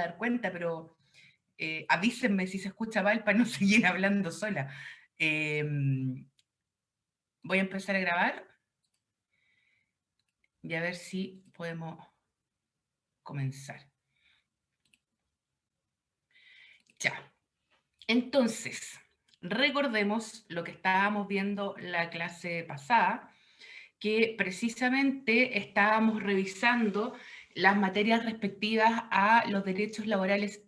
dar cuenta, pero avísenme si se escucha mal para no seguir hablando sola. Voy a empezar a grabar y a ver si podemos comenzar. Ya. Entonces, recordemos lo que estábamos viendo la clase pasada, que precisamente estábamos revisando las materias respectivas a los derechos laborales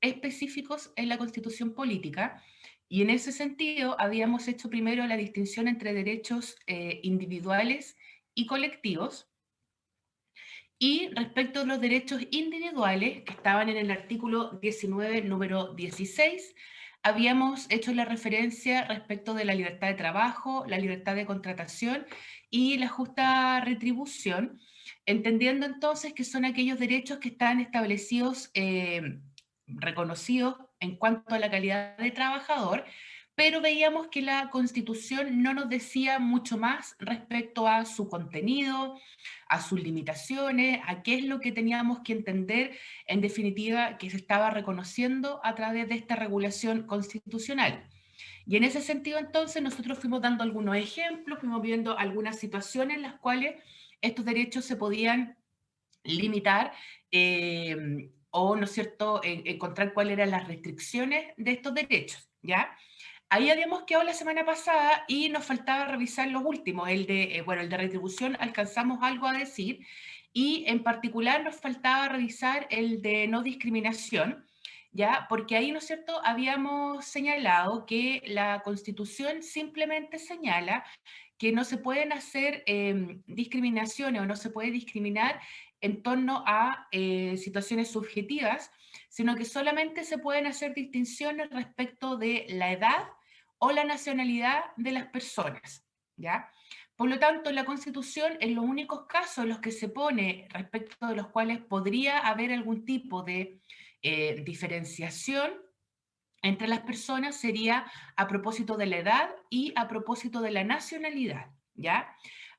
específicos en la Constitución Política, y en ese sentido habíamos hecho primero la distinción entre derechos individuales y colectivos, y respecto a los derechos individuales, que estaban en el artículo 19, número 16, habíamos hecho la referencia respecto de la libertad de trabajo, la libertad de contratación y la justa retribución, entendiendo entonces que son aquellos derechos que están establecidos, reconocidos en cuanto a la calidad de trabajador, pero veíamos que la Constitución no nos decía mucho más respecto a su contenido, a sus limitaciones, a qué es lo que teníamos que entender, en definitiva, que se estaba reconociendo a través de esta regulación constitucional. Y en ese sentido, entonces, nosotros fuimos dando algunos ejemplos, fuimos viendo algunas situaciones en las cuales estos derechos se podían limitar o, ¿no es cierto?, encontrar cuáles eran las restricciones de estos derechos, ¿ya? Ahí habíamos quedado la semana pasada y nos faltaba revisar los últimos, el de, bueno, el de retribución alcanzamos algo a decir, y en particular nos faltaba revisar el de no discriminación, ¿ya? Porque ahí, ¿no es cierto?, habíamos señalado que la Constitución simplemente señala que no se pueden hacer discriminaciones o no se puede discriminar en torno a situaciones subjetivas, sino que solamente se pueden hacer distinciones respecto de la edad o la nacionalidad de las personas, ¿ya? Por lo tanto, la Constitución, en los únicos casos en los que se pone respecto de los cuales podría haber algún tipo de diferenciación entre las personas, sería a propósito de la edad y a propósito de la nacionalidad, ¿ya?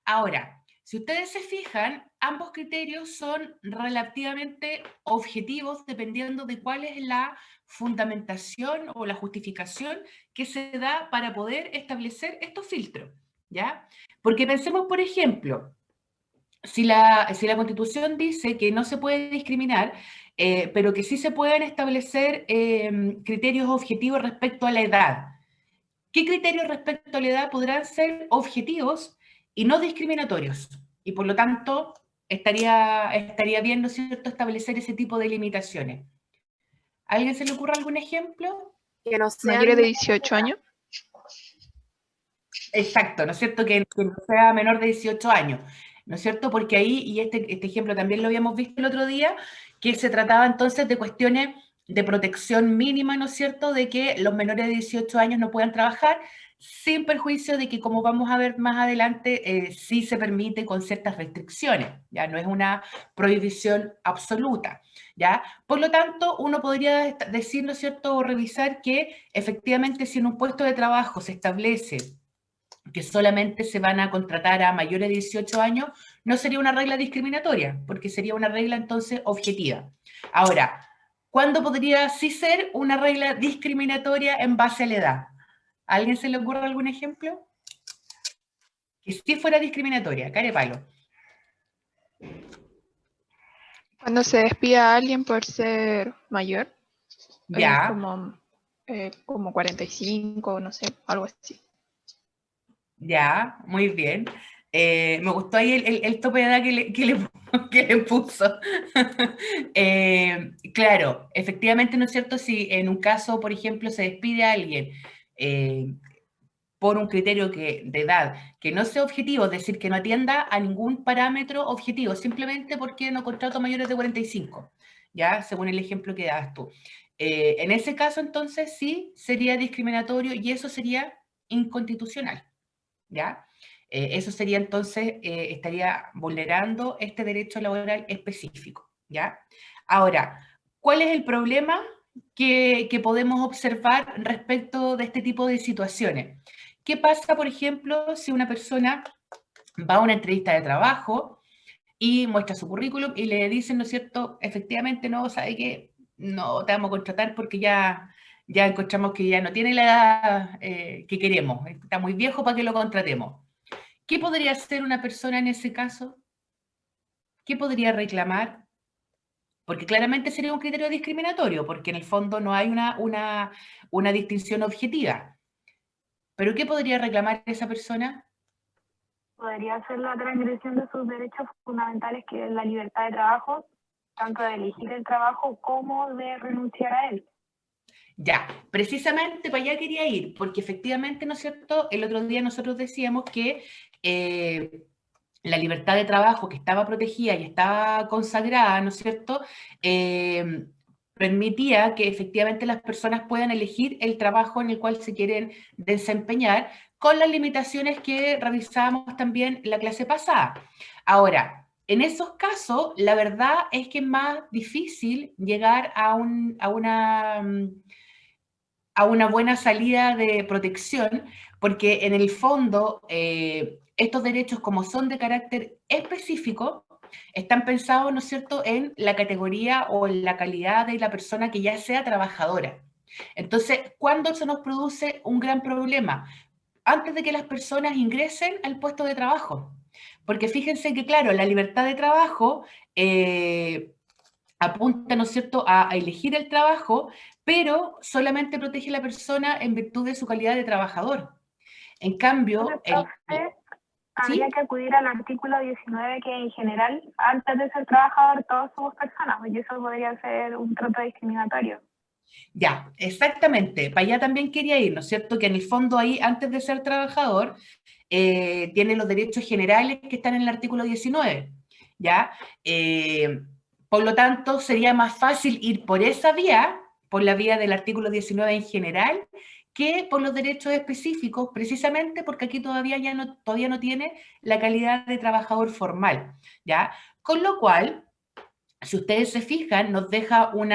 Ahora, si ustedes se fijan, ambos criterios son relativamente objetivos dependiendo de cuál es la fundamentación o la justificación que se da para poder establecer estos filtros, ¿ya? Porque pensemos, por ejemplo, si la Constitución dice que no se puede discriminar, pero que sí se pueden establecer criterios objetivos respecto a la edad. ¿Qué criterios respecto a la edad podrán ser objetivos y no discriminatorios? Y por lo tanto, estaría bien, ¿no es cierto?, establecer ese tipo de limitaciones. ¿A alguien se le ocurre algún ejemplo? Que no ¿Mayores sean de 18 años? Exacto, ¿no es cierto? Que no sea menor de 18 años, ¿no es cierto? Porque ahí, y este ejemplo también lo habíamos visto el otro día, que se trataba entonces de cuestiones de protección mínima, ¿no es cierto?, de que los menores de 18 años no puedan trabajar, sin perjuicio de que, como vamos a ver más adelante, sí se permite con ciertas restricciones, ya no es una prohibición absoluta, ¿ya? Por lo tanto, uno podría decir, ¿no es cierto?, o revisar que efectivamente si en un puesto de trabajo se establece que solamente se van a contratar a mayores de 18 años, no sería una regla discriminatoria, porque sería una regla entonces objetiva. Ahora, ¿cuándo podría sí ser una regla discriminatoria en base a la edad? ¿A alguien se le ocurre algún ejemplo? Que sí fuera discriminatoria, carepalo. Cuando se despida a alguien por ser mayor, Ya, como 45, no sé, algo así. ya, muy bien. Me gustó ahí el tope de edad que le puso. Claro, efectivamente, ¿no es cierto? Si en un caso, por ejemplo, se despide a alguien por un criterio de edad que no sea objetivo, es decir, que no atienda a ningún parámetro objetivo, simplemente porque no contrato mayores de 45, ¿ya? Según el ejemplo que das tú. En ese caso, entonces, sí sería discriminatorio y eso sería inconstitucional, ¿ya? Eso sería entonces, estaría vulnerando este derecho laboral específico, ¿ya? Ahora, ¿cuál es el problema que podemos observar respecto de este tipo de situaciones? ¿Qué pasa, por ejemplo, si una persona va a una entrevista de trabajo y muestra su currículum y le dicen, ¿no es cierto?, efectivamente, no, sabe que no te vamos a contratar porque ya encontramos que ya no tiene la edad que queremos, está muy viejo para que lo contratemos. ¿Qué podría hacer una persona en ese caso? ¿Qué podría reclamar? Porque claramente sería un criterio discriminatorio, porque en el fondo no hay una distinción objetiva. ¿Pero qué podría reclamar esa persona? Podría ser la transgresión de sus derechos fundamentales, que es la libertad de trabajo, tanto de elegir el trabajo como de renunciar a él. Ya, precisamente para allá quería ir, porque efectivamente, ¿no es cierto? El otro día nosotros decíamos que la libertad de trabajo que estaba protegida y estaba consagrada, ¿no es cierto? Permitía que efectivamente las personas puedan elegir el trabajo en el cual se quieren desempeñar, con las limitaciones que revisábamos también la clase pasada. Ahora, en esos casos, la verdad es que es más difícil llegar a una buena salida de protección, porque en el fondo estos derechos, como son de carácter específico, están pensados, ¿no es cierto?, en la categoría o en la calidad de la persona que ya sea trabajadora. Entonces, ¿cuándo eso nos produce un gran problema? Antes de que las personas ingresen al puesto de trabajo. Porque fíjense que, claro, la libertad de trabajo apunta, ¿no es cierto?, a elegir el trabajo, pero solamente protege a la persona en virtud de su calidad de trabajador. En Entonces, cambio, profe, habría ¿sí? que acudir al artículo 19, que en general, antes de ser trabajador, todos somos personas, y eso podría ser un trato discriminatorio. Ya, exactamente. Para allá también quería ir, ¿no es cierto? Que en el fondo ahí, antes de ser trabajador, tiene los derechos generales que están en el artículo 19, ¿ya? Por lo tanto, sería más fácil ir por esa vía, por la vía del artículo 19 en general, que por los derechos específicos, precisamente porque aquí todavía no tiene la calidad de trabajador formal, ¿ya? Con lo cual, si ustedes se fijan, nos deja un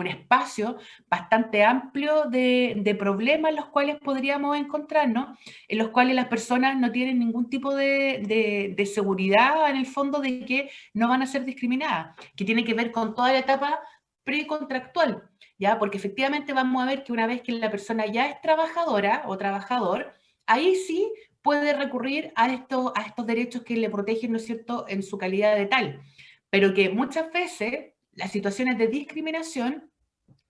espacio bastante amplio de problemas en los cuales podríamos encontrarnos, en los cuales las personas no tienen ningún tipo de seguridad en el fondo de que no van a ser discriminadas, que tiene que ver con toda la etapa precontractual, ¿ya? Porque efectivamente vamos a ver que una vez que la persona ya es trabajadora o trabajador, ahí sí puede recurrir a estos derechos que le protegen, ¿no es cierto?, en su calidad de tal, pero que muchas veces las situaciones de discriminación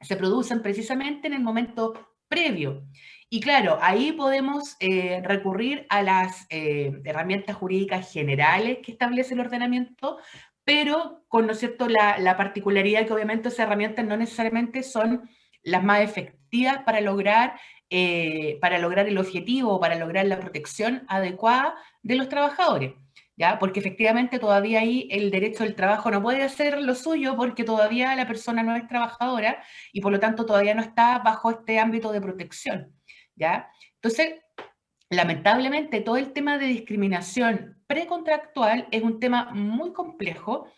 se producen precisamente en el momento previo. Y claro, ahí podemos recurrir a las herramientas jurídicas generales que establece el ordenamiento, pero con, ¿no es cierto?, la particularidad que obviamente esas herramientas no necesariamente son las más efectivas para lograr el objetivo, para lograr la protección adecuada de los trabajadores. ¿Ya? Porque efectivamente todavía ahí el derecho del trabajo no puede hacer lo suyo porque todavía la persona no es trabajadora y por lo tanto todavía no está bajo este ámbito de protección, ¿ya? Entonces, lamentablemente todo el tema de discriminación precontractual es un tema muy complejo,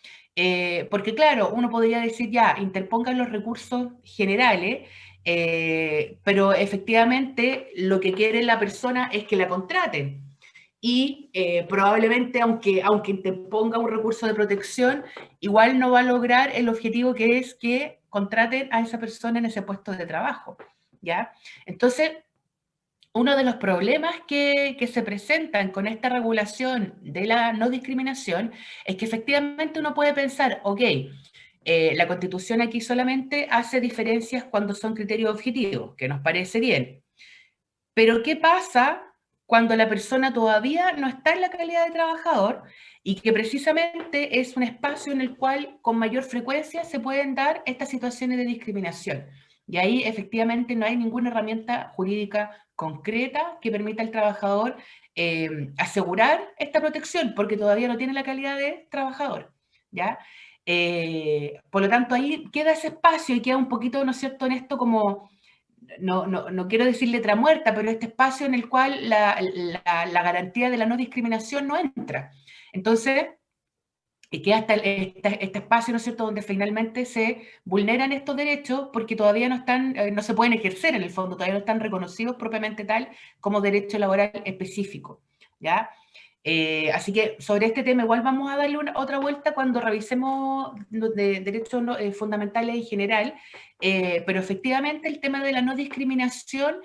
porque claro, uno podría decir ya, interpongan los recursos generales, pero efectivamente lo que quiere la persona es que la contraten. Y probablemente, aunque interponga un recurso de protección, igual no va a lograr el objetivo que es que contraten a esa persona en ese puesto de trabajo, ¿ya? Entonces, uno de los problemas que se presentan con esta regulación de la no discriminación es que efectivamente uno puede pensar, ok, la Constitución aquí solamente hace diferencias cuando son criterios objetivos, que nos parece bien. Pero ¿qué pasa cuando la persona todavía no está en la calidad de trabajador y que precisamente es un espacio en el cual con mayor frecuencia se pueden dar estas situaciones de discriminación? Y ahí efectivamente no hay ninguna herramienta jurídica concreta que permita al trabajador asegurar esta protección, porque todavía no tiene la calidad de trabajador, ¿ya? Por lo tanto, ahí queda ese espacio y queda un poquito, ¿no es cierto?, en esto como no quiero decir letra muerta, pero este espacio en el cual la garantía de la no discriminación no entra. Entonces, queda hasta este espacio, ¿no es cierto?, donde finalmente se vulneran estos derechos porque todavía no están, no se pueden ejercer en el fondo, todavía no están reconocidos propiamente tal como derecho laboral específico, ¿ya? Así que sobre este tema igual vamos a darle otra vuelta cuando revisemos de derechos fundamentales en general, pero efectivamente el tema de la no discriminación,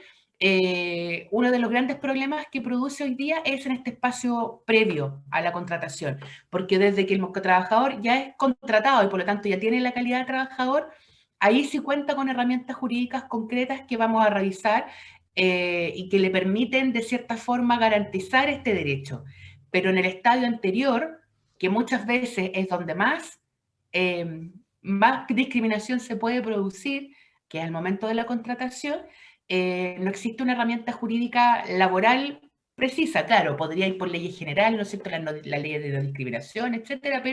uno de los grandes problemas que produce hoy día es en este espacio previo a la contratación, porque desde que el trabajador ya es contratado y por lo tanto ya tiene la calidad de trabajador, ahí sí cuenta con herramientas jurídicas concretas que vamos a revisar y que le permiten de cierta forma garantizar este derecho. Pero en el estadio anterior, que muchas veces es donde más discriminación se puede producir, que es al momento de la contratación, no existe una herramienta jurídica laboral precisa. Claro, podría ir por leyes generales, ¿no es cierto?, la ley de no discriminación, etcétera,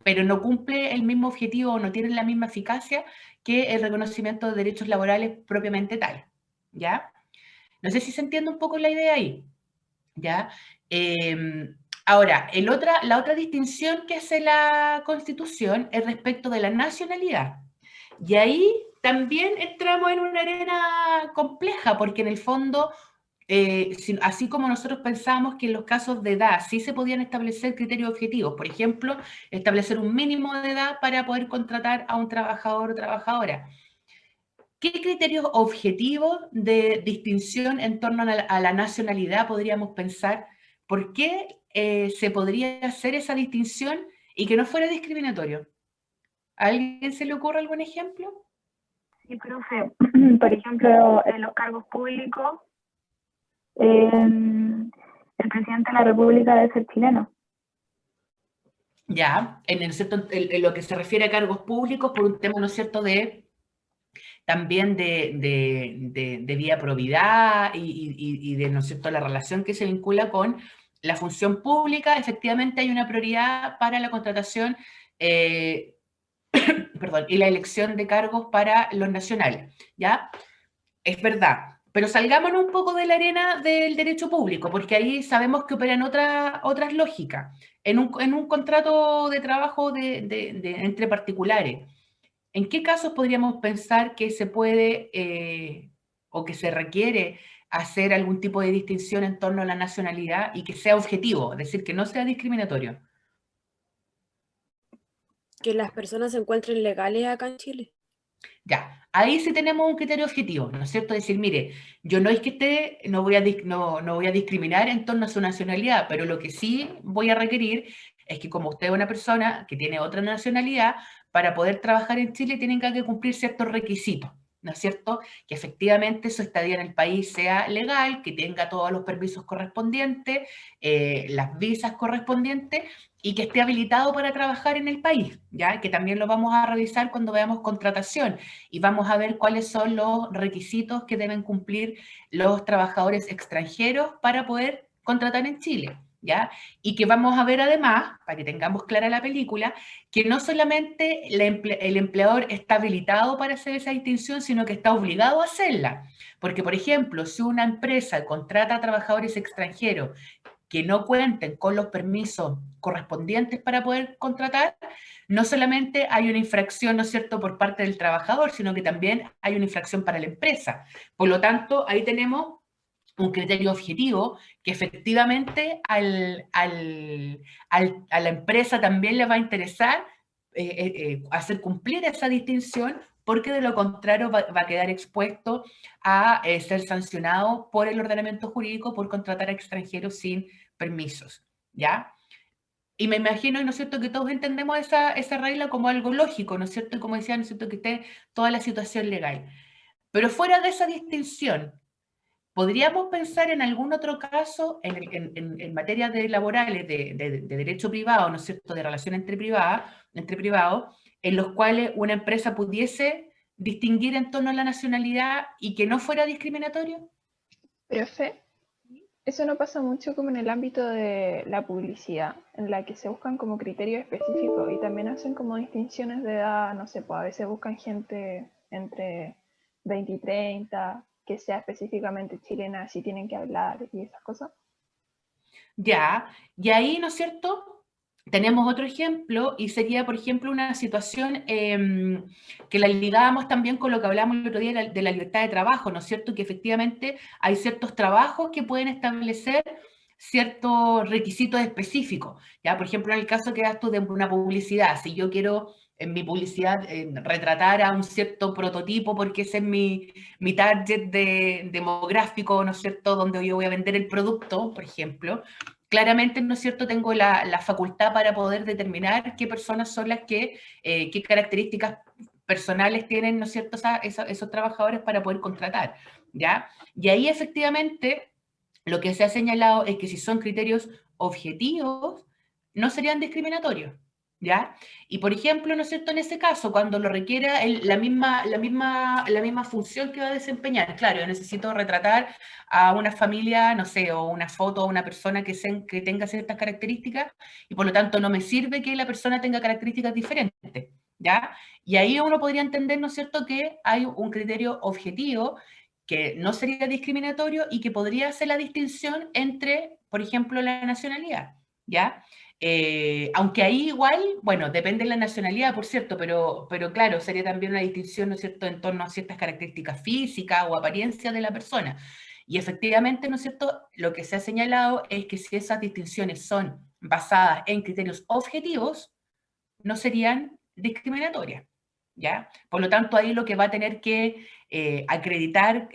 pero no cumple el mismo objetivo, no tiene la misma eficacia que el reconocimiento de derechos laborales propiamente tal, ¿ya? No sé si se entiende un poco la idea ahí. ¿Ya? Ahora, la otra distinción que hace la Constitución es respecto de la nacionalidad. Y ahí también entramos en una arena compleja, porque en el fondo, así como nosotros pensamos que en los casos de edad sí se podían establecer criterios objetivos, por ejemplo, establecer un mínimo de edad para poder contratar a un trabajador o trabajadora. ¿Qué criterios objetivos de distinción en torno a la nacionalidad podríamos pensar? ¿Por qué se podría hacer esa distinción y que no fuera discriminatorio? ¿A alguien se le ocurre algún ejemplo? Sí, profe, por ejemplo, en los cargos públicos, el presidente de la República debe ser chileno. Ya, en lo que se refiere a cargos públicos, por un tema, ¿no es cierto?, también de vía probidad y de, ¿no es cierto?, la relación que se vincula con la función pública. Efectivamente hay una prioridad para la contratación perdón, y la elección de cargos para los nacionales, ¿ya? Es verdad, pero salgámonos un poco de la arena del derecho público, porque ahí sabemos que operan otras lógicas. En un contrato de trabajo entre particulares, ¿en qué casos podríamos pensar que se puede o que se requiere hacer algún tipo de distinción en torno a la nacionalidad y que sea objetivo, es decir, que no sea discriminatorio? Que las personas se encuentren legales acá en Chile. Ya, ahí sí tenemos un criterio objetivo, ¿no es cierto? Decir, mire, yo no es que no voy no voy a discriminar en torno a su nacionalidad, pero lo que sí voy a requerir es que como usted es una persona que tiene otra nacionalidad, para poder trabajar en Chile tienen que cumplir ciertos requisitos, ¿no es cierto? Que efectivamente su estadía en el país sea legal, que tenga todos los permisos correspondientes, las visas correspondientes, y que esté habilitado para trabajar en el país, ¿ya? Que también lo vamos a revisar cuando veamos contratación y vamos a ver cuáles son los requisitos que deben cumplir los trabajadores extranjeros para poder contratar en Chile, ¿ya? Y que vamos a ver además, para que tengamos clara la película, que no solamente el empleador está habilitado para hacer esa distinción, sino que está obligado a hacerla. Porque, por ejemplo, si una empresa contrata a trabajadores extranjeros que no cuenten con los permisos correspondientes para poder contratar, no solamente hay una infracción, ¿no es cierto?, por parte del trabajador, sino que también hay una infracción para la empresa. Por lo tanto, ahí tenemos un criterio objetivo que efectivamente a la empresa también le va a interesar hacer cumplir esa distinción, porque de lo contrario va a quedar expuesto a ser sancionado por el ordenamiento jurídico por contratar a extranjeros sin permisos, ¿ya? Y me imagino, ¿no es cierto?, que todos entendemos esa regla como algo lógico, ¿no es cierto? Y como decía, ¿no es cierto?, que esté toda la situación legal. Pero fuera de esa distinción, ¿podríamos pensar en algún otro caso en materia de laborales, de derecho privado, ¿no es cierto?, de relación entre privados, en los cuales una empresa pudiese distinguir en torno a la nacionalidad y que no fuera discriminatorio? Profe, eso no pasa mucho como en el ámbito de la publicidad, en la que se buscan como criterios específicos y también hacen como distinciones de edad, no sé, pues a veces buscan gente entre 20 y 30, que sea específicamente chilena, si tienen que hablar y esas cosas. Ya, y ahí, ¿no es cierto?, tenemos otro ejemplo y sería, por ejemplo, una situación que la ligábamos también con lo que hablamos el otro día de la libertad de trabajo, ¿no es cierto?, que efectivamente hay ciertos trabajos que pueden establecer ciertos requisitos específicos. ¿Ya? Por ejemplo, en el caso que das tú de una publicidad, si yo quiero en mi publicidad retratar a un cierto prototipo porque ese es mi target demográfico, ¿no es cierto?, donde yo voy a vender el producto, por ejemplo, claramente, ¿no es cierto?, tengo la facultad para poder determinar qué personas son las que, qué características personales tienen, ¿no es cierto?, esos trabajadores para poder contratar, ¿ya? Y ahí efectivamente lo que se ha señalado es que si son criterios objetivos, no serían discriminatorios, ¿ya? Y por ejemplo, ¿no es cierto?, en ese caso, cuando lo requiera la misma función que va a desempeñar, claro, yo necesito retratar a una familia, no sé, o una foto a una persona que tenga ciertas características, y por lo tanto no me sirve que la persona tenga características diferentes, ¿ya? Y ahí uno podría entender, ¿no es cierto?, que hay un criterio objetivo que no sería discriminatorio y que podría hacer la distinción entre, por ejemplo, la nacionalidad, ¿ya? Aunque ahí igual, bueno, depende de la nacionalidad, por cierto, pero claro, sería también una distinción, ¿no es cierto?, en torno a ciertas características físicas o apariencias de la persona. Y efectivamente, ¿no es cierto?, lo que se ha señalado es que si esas distinciones son basadas en criterios objetivos, no serían discriminatorias, ¿ya? Por lo tanto, ahí lo que va a tener que acreditar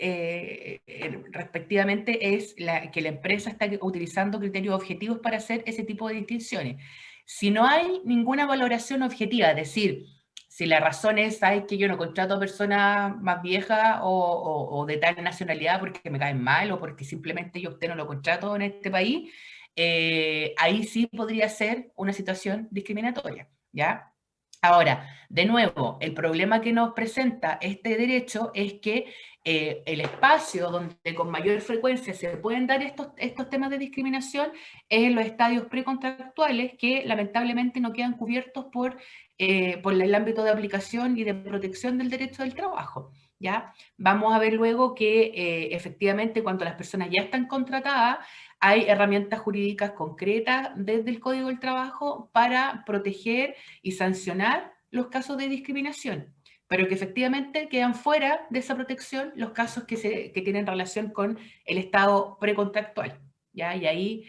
respectivamente es que la empresa está utilizando criterios objetivos para hacer ese tipo de distinciones. Si no hay ninguna valoración objetiva, es decir, si la razón es, ¿sabes?, que yo no contrato a personas más viejas o de tal nacionalidad porque me caen mal o porque simplemente yo a usted no lo contrato en este país, ahí sí podría ser una situación discriminatoria, ¿ya? Ahora, de nuevo, el problema que nos presenta este derecho es que el espacio donde con mayor frecuencia se pueden dar estos temas de discriminación es en los estadios precontractuales que lamentablemente no quedan cubiertos por el ámbito de aplicación y de protección del derecho del trabajo, ¿ya? Vamos a ver luego que efectivamente cuando las personas ya están contratadas, hay herramientas jurídicas concretas desde el Código del Trabajo para proteger y sancionar los casos de discriminación, pero que efectivamente quedan fuera de esa protección los casos que tienen relación con el estado precontractual, ¿ya? Y ahí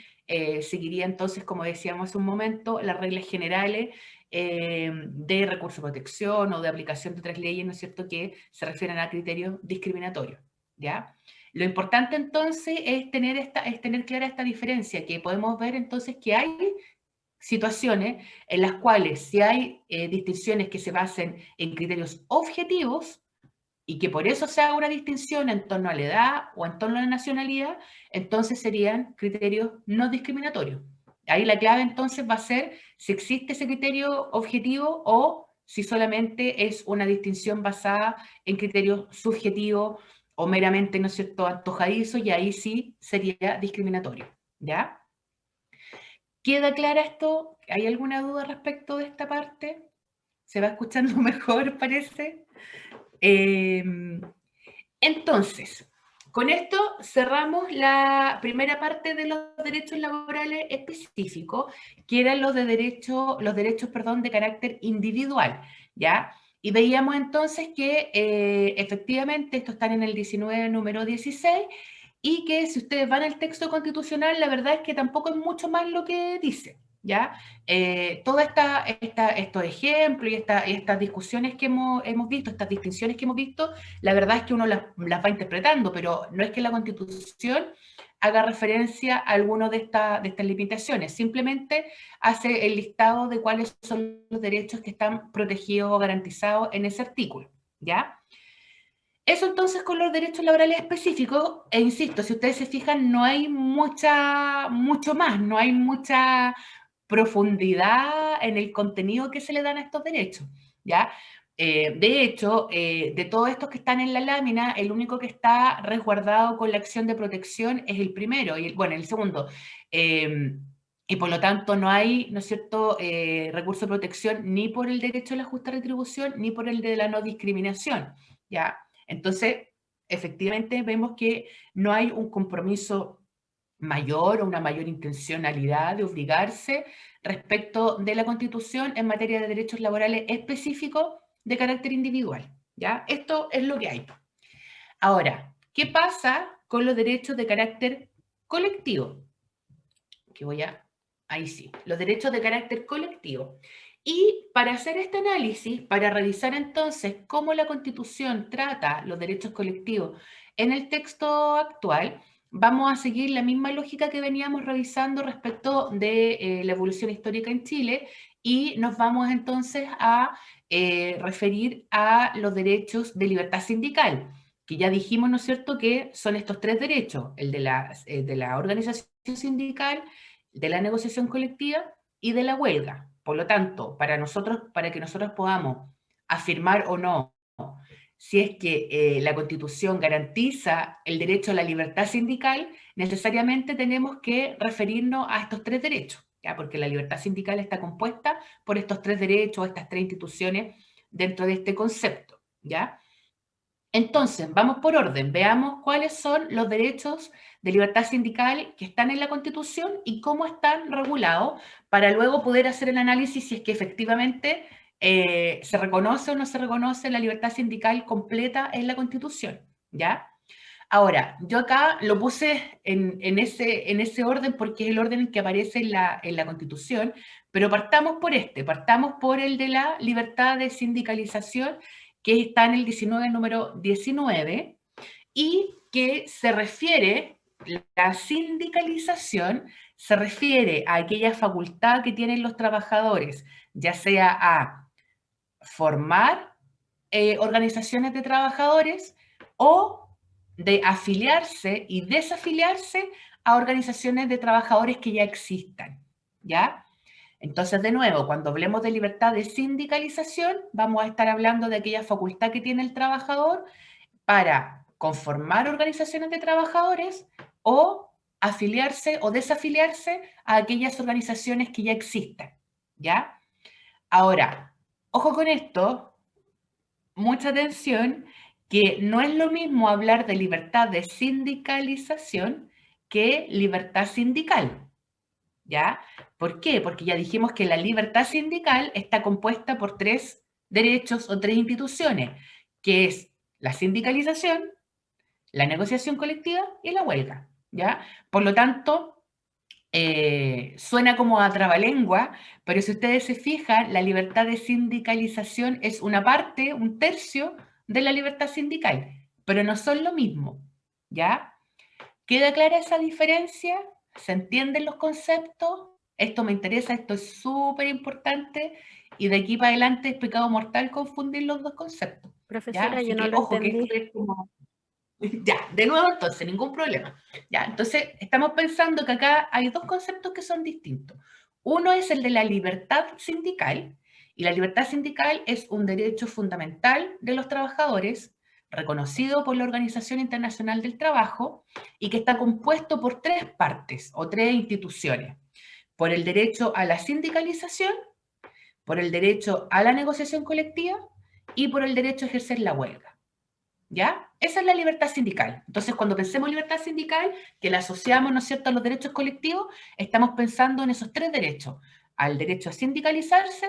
seguiría entonces, como decíamos hace un momento, las reglas generales de recurso de protección o de aplicación de otras leyes, ¿no es cierto?, que se refieren a criterios discriminatorios, ¿ya? Lo importante entonces es tener clara esta diferencia, que podemos ver entonces que hay situaciones en las cuales si hay distinciones que se basen en criterios objetivos y que por eso se haga una distinción en torno a la edad o en torno a la nacionalidad, entonces serían criterios no discriminatorios. Ahí la clave entonces va a ser si existe ese criterio objetivo o si solamente es una distinción basada en criterios subjetivos o meramente, ¿no es cierto?, antojadizo, y ahí sí sería discriminatorio, ¿ya? ¿Queda clara esto? ¿Hay alguna duda respecto de esta parte? ¿Se va escuchando mejor, parece? Entonces, con esto cerramos la primera parte de los derechos laborales específicos, que eran los derechos, perdón, de carácter individual, ¿ya? Y veíamos entonces que efectivamente estos están en el 19, número 16, y que si ustedes van al texto constitucional, la verdad es que tampoco es mucho más lo que dice, ¿ya? Todos estos ejemplos y estas discusiones que hemos visto, estas distinciones que hemos visto, la verdad es que uno las va interpretando, pero no es que la Constitución haga referencia a alguna de estas limitaciones, simplemente hace el listado de cuáles son los derechos que están protegidos o garantizados en ese artículo, ¿ya? Eso entonces con los derechos laborales específicos, e insisto, si ustedes se fijan, no hay mucho más, no hay mucha profundidad en el contenido que se le dan a estos derechos, ¿ya? De hecho, de todos estos que están en la lámina, el único que está resguardado con la acción de protección es el primero, y el segundo. Y por lo tanto no hay, ¿no es cierto?, recurso de protección ni por el derecho a la justa retribución, ni por el de la no discriminación, ¿ya? Entonces, efectivamente vemos que no hay un compromiso mayor o una mayor intencionalidad de obligarse respecto de la Constitución en materia de derechos laborales específicos de carácter individual, ¿ya? Esto es lo que hay. Ahora, ¿qué pasa con los derechos de carácter colectivo? que ahí sí, los derechos de carácter colectivo. Y para hacer este análisis, para revisar entonces cómo la Constitución trata los derechos colectivos en el texto actual, vamos a seguir la misma lógica que veníamos revisando respecto de la evolución histórica en Chile, y nos vamos entonces a referir a los derechos de libertad sindical, que ya dijimos, ¿no es cierto?, que son estos tres derechos: el de la organización sindical, de la negociación colectiva y de la huelga. Por lo tanto, para que nosotros podamos afirmar o no si es que la Constitución garantiza el derecho a la libertad sindical, necesariamente tenemos que referirnos a estos tres derechos, ¿ya? Porque la libertad sindical está compuesta por estos tres derechos, estas tres instituciones dentro de este concepto, ¿ya? Entonces, vamos por orden, veamos cuáles son los derechos de libertad sindical que están en la Constitución y cómo están regulados, para luego poder hacer el análisis si es que efectivamente se reconoce o no se reconoce la libertad sindical completa en la Constitución, ¿ya? Ahora, yo acá lo puse en ese orden porque es el orden que aparece en la Constitución, pero partamos por el de la libertad de sindicalización, que está en el 19, número 19, y que se refiere, la sindicalización se refiere a aquella facultad que tienen los trabajadores, ya sea a formar organizaciones de trabajadores o de afiliarse y desafiliarse a organizaciones de trabajadores que ya existan, ¿ya? Entonces, de nuevo, cuando hablemos de libertad de sindicalización, vamos a estar hablando de aquella facultad que tiene el trabajador para conformar organizaciones de trabajadores o afiliarse o desafiliarse a aquellas organizaciones que ya existan, ¿ya? Ahora, ojo con esto, mucha atención, que no es lo mismo hablar de libertad de sindicalización que libertad sindical, ¿ya? ¿Por qué? Porque ya dijimos que la libertad sindical está compuesta por tres derechos o tres instituciones, que es la sindicalización, la negociación colectiva y la huelga, ¿ya? Por lo tanto, suena como a trabalengua, pero si ustedes se fijan, la libertad de sindicalización es una parte, un tercio de la libertad sindical, pero no son lo mismo, ¿ya? ¿Queda clara esa diferencia? ¿Se entienden los conceptos? Esto me interesa, esto es súper importante, y de aquí para adelante es pecado mortal confundir los dos conceptos, ¿ya? Profesora, Así yo no que lo ojo, que entendí. esto es como... Ya, de nuevo entonces, ningún problema. Ya, entonces estamos pensando que acá hay dos conceptos que son distintos. Uno es el de la libertad sindical, y la libertad sindical es un derecho fundamental de los trabajadores, reconocido por la Organización Internacional del Trabajo, y que está compuesto por tres partes o tres instituciones: por el derecho a la sindicalización, por el derecho a la negociación colectiva y por el derecho a ejercer la huelga. ¿Ya? Esa es la libertad sindical. Entonces, cuando pensemos en libertad sindical, que la asociamos, ¿no es cierto?, a los derechos colectivos, estamos pensando en esos tres derechos: al derecho a sindicalizarse,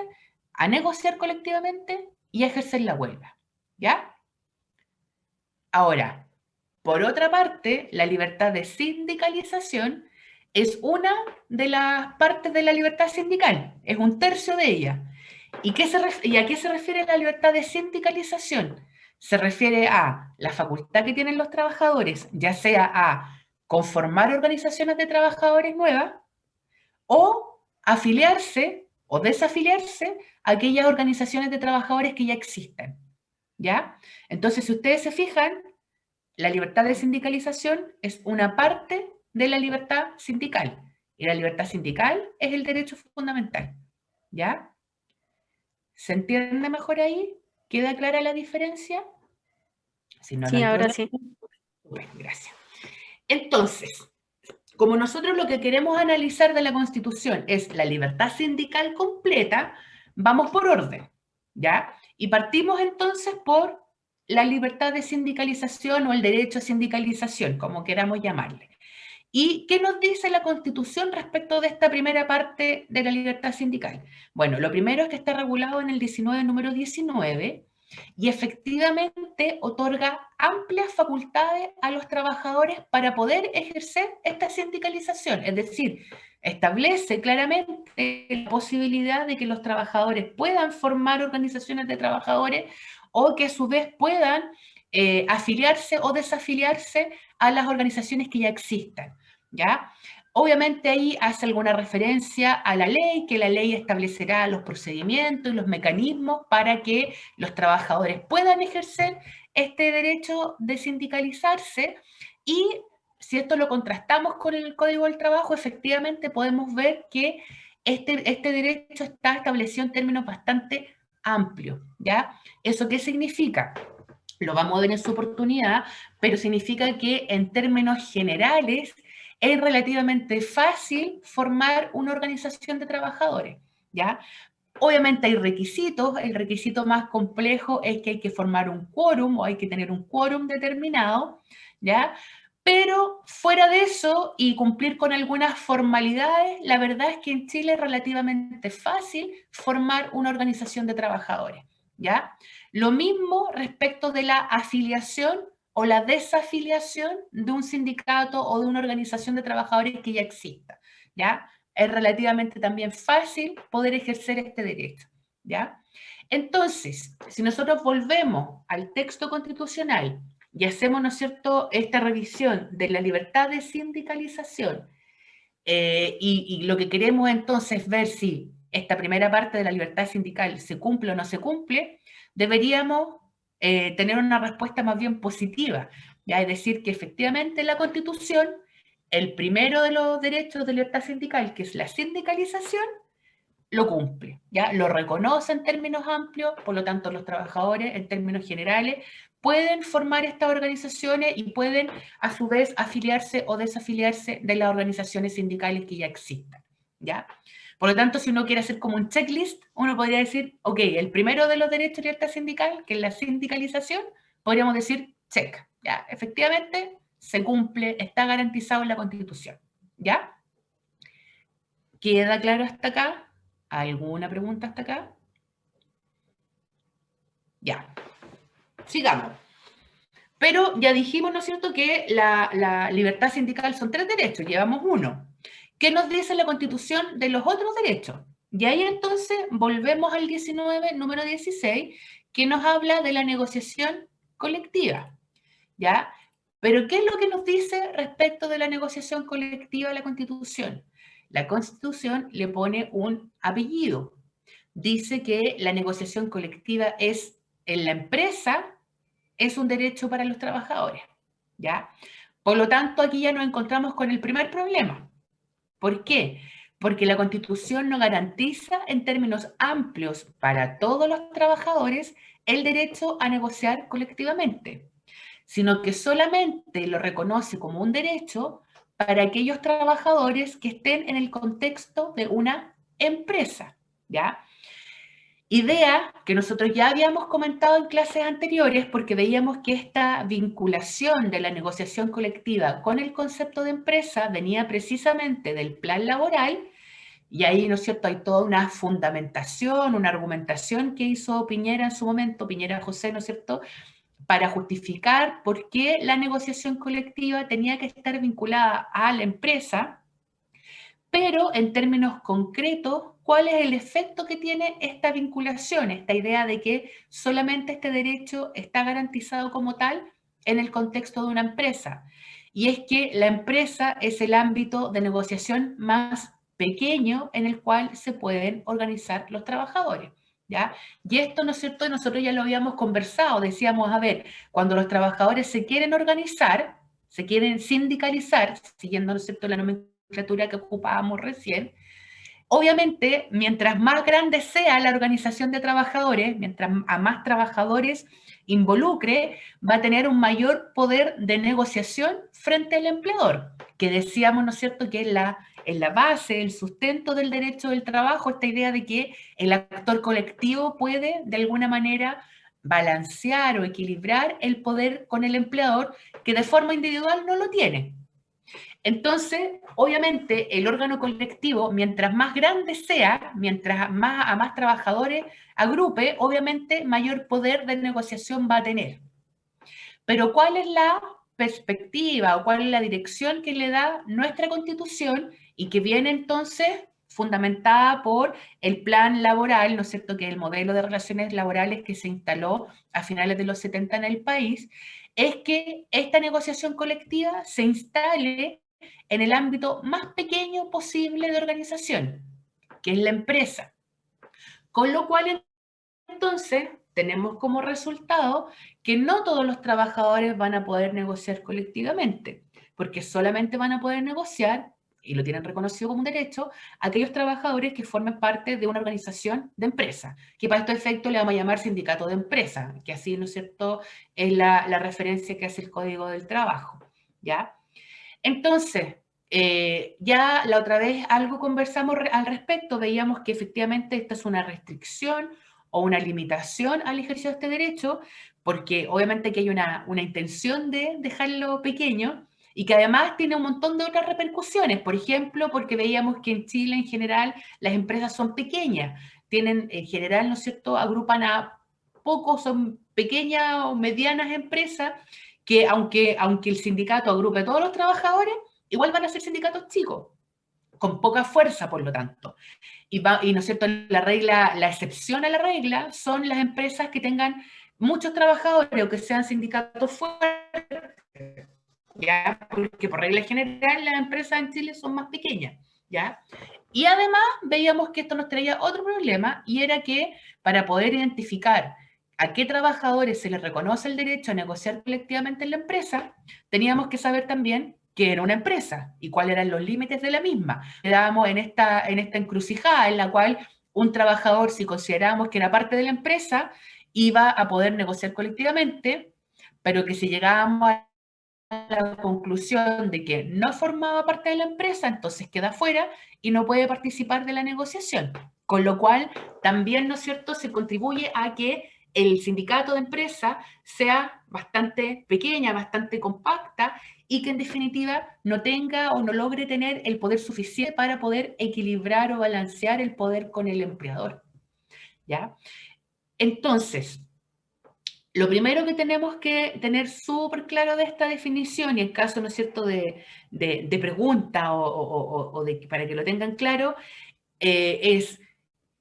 a negociar colectivamente y a ejercer la huelga. ¿Ya? Ahora, por otra parte, la libertad de sindicalización es una de las partes de la libertad sindical, es un tercio de ella. ¿Y a qué se refiere la libertad de sindicalización? Se refiere a la facultad que tienen los trabajadores, ya sea a conformar organizaciones de trabajadores nuevas o afiliarse o desafiliarse a aquellas organizaciones de trabajadores que ya existen, ¿ya? Entonces, si ustedes se fijan, la libertad de sindicalización es una parte de la libertad sindical, y la libertad sindical es el derecho fundamental, ¿ya? ¿Se entiende mejor ahí? ¿Queda clara la diferencia? Si no, no Sí, hay ahora problema. sí. Bueno, gracias. Entonces, como nosotros lo que queremos analizar de la Constitución es la libertad sindical completa, vamos por orden, ¿ya? Y partimos entonces por la libertad de sindicalización o el derecho a sindicalización, como queramos llamarle. ¿Y qué nos dice la Constitución respecto de esta primera parte de la libertad sindical? Bueno, lo primero es que está regulado en el 19, número 19, y efectivamente otorga amplias facultades a los trabajadores para poder ejercer esta sindicalización. Es decir, establece claramente la posibilidad de que los trabajadores puedan formar organizaciones de trabajadores o que a su vez puedan afiliarse o desafiliarse a las organizaciones que ya existan, ¿ya? Obviamente ahí hace alguna referencia a la ley, que la ley establecerá los procedimientos y los mecanismos para que los trabajadores puedan ejercer este derecho de sindicalizarse, y si esto lo contrastamos con el Código del Trabajo, efectivamente podemos ver que este derecho está establecido en términos bastante amplios, ¿ya? ¿Eso qué significa? Lo vamos a ver en su oportunidad, pero significa que en términos generales es relativamente fácil formar una organización de trabajadores, ¿ya? Obviamente hay requisitos, el requisito más complejo es que hay que formar un quórum o hay que tener un quórum determinado, ¿ya? Pero fuera de eso y cumplir con algunas formalidades, la verdad es que en Chile es relativamente fácil formar una organización de trabajadores, ¿ya? Lo mismo respecto de la afiliación o la desafiliación de un sindicato o de una organización de trabajadores que ya exista, ¿ya? Es relativamente también fácil poder ejercer este derecho, ¿ya? Entonces, si nosotros volvemos al texto constitucional y hacemos, ¿no es cierto?, esta revisión de la libertad de sindicalización, y lo que queremos entonces ver si esta primera parte de la libertad sindical se cumple o no se cumple, deberíamos tener una respuesta más bien positiva, ¿ya? Es decir, que efectivamente la Constitución, el primero de los derechos de libertad sindical, que es la sindicalización, lo cumple, ¿ya? Lo reconoce en términos amplios, por lo tanto los trabajadores en términos generales pueden formar estas organizaciones y pueden a su vez afiliarse o desafiliarse de las organizaciones sindicales que ya existan, ¿ya? Por lo tanto, si uno quiere hacer como un checklist, uno podría decir, ok, el primero de los derechos de libertad sindical, que es la sindicalización, podríamos decir, check, ¿ya? Efectivamente, se cumple, está garantizado en la Constitución, ¿ya? ¿Queda claro hasta acá? ¿Alguna pregunta hasta acá? Ya, sigamos. Pero ya dijimos, ¿no es cierto?, que la libertad sindical son 3 derechos, llevamos uno. ¿Qué nos dice la Constitución de los otros derechos? Y ahí entonces volvemos al 19, número 16, que nos habla de la negociación colectiva, ¿ya? Pero ¿qué es lo que nos dice respecto de la negociación colectiva de la Constitución? La Constitución le pone un apellido. Dice que la negociación colectiva es en la empresa, es un derecho para los trabajadores, ¿ya? Por lo tanto, aquí ya nos encontramos con el primer problema. ¿Por qué? Porque la Constitución no garantiza en términos amplios para todos los trabajadores el derecho a negociar colectivamente, sino que solamente lo reconoce como un derecho para aquellos trabajadores que estén en el contexto de una empresa, ¿ya? Idea que nosotros ya habíamos comentado en clases anteriores porque veíamos que esta vinculación de la negociación colectiva con el concepto de empresa venía precisamente del plan laboral, y ahí, ¿no es cierto?, hay toda una fundamentación, una argumentación que hizo Piñera en su momento, Piñera José, ¿no es cierto?, para justificar por qué la negociación colectiva tenía que estar vinculada a la empresa, pero en términos concretos, ¿cuál es el efecto que tiene esta vinculación, esta idea de que solamente este derecho está garantizado como tal en el contexto de una empresa? Y es que la empresa es el ámbito de negociación más pequeño en el cual se pueden organizar los trabajadores, ¿ya? Y esto, ¿no es cierto?, nosotros ya lo habíamos conversado, decíamos, a ver, cuando los trabajadores se quieren organizar, se quieren sindicalizar, siguiendo, ¿no es cierto?, la nomenclatura que ocupábamos recién, obviamente, mientras más grande sea la organización de trabajadores, mientras a más trabajadores involucre, va a tener un mayor poder de negociación frente al empleador, que decíamos, ¿no es cierto?, que es la base, el sustento del derecho del trabajo, esta idea de que el actor colectivo puede, de alguna manera, balancear o equilibrar el poder con el empleador, que de forma individual no lo tiene. Entonces, obviamente, el órgano colectivo, mientras más grande sea, mientras a más trabajadores agrupe, obviamente mayor poder de negociación va a tener. Pero ¿cuál es la perspectiva o cuál es la dirección que le da nuestra Constitución y que viene entonces fundamentada por el plan laboral, ¿no es cierto?, que es el modelo de relaciones laborales que se instaló a finales de los 70 en el país, es que esta negociación colectiva se instale en el ámbito más pequeño posible de organización, que es la empresa. Con lo cual, entonces, tenemos como resultado que no todos los trabajadores van a poder negociar colectivamente, porque solamente van a poder negociar, y lo tienen reconocido como un derecho, aquellos trabajadores que formen parte de una organización de empresa, que para estos efectos le vamos a llamar sindicato de empresa, que así, ¿no es cierto?, es la referencia que hace el Código del Trabajo, ¿ya? Entonces, ya la otra vez algo conversamos al respecto, veíamos que efectivamente esta es una restricción o una limitación al ejercicio de este derecho, porque obviamente que hay una intención de dejarlo pequeño y que además tiene un montón de otras repercusiones. Por ejemplo, porque veíamos que en Chile en general las empresas son pequeñas, tienen en general, ¿no es cierto?, agrupan a pocos, son pequeñas o medianas empresas que aunque el sindicato agrupe a todos los trabajadores, igual van a ser sindicatos chicos, con poca fuerza, por lo tanto. Y ¿no es cierto?, la excepción a la regla son las empresas que tengan muchos trabajadores o que sean sindicatos fuertes, ¿ya? Porque por regla general las empresas en Chile son más pequeñas, ¿ya? Y además veíamos que esto nos traía otro problema, y era que para poder identificar a qué trabajadores se les reconoce el derecho a negociar colectivamente en la empresa, teníamos que saber también qué era una empresa y cuáles eran los límites de la misma. Quedábamos en esta encrucijada en la cual un trabajador, si considerábamos que era parte de la empresa, iba a poder negociar colectivamente, pero que si llegábamos a la conclusión de que no formaba parte de la empresa, entonces queda fuera y no puede participar de la negociación. Con lo cual, también, ¿no es cierto?, se contribuye a que el sindicato de empresa sea bastante pequeña, bastante compacta, y que en definitiva no tenga o no logre tener el poder suficiente para poder equilibrar o balancear el poder con el empleador, ¿ya? Entonces, lo primero que tenemos que tener súper claro de esta definición, y en caso, ¿no es cierto?, de pregunta para que lo tengan claro, es,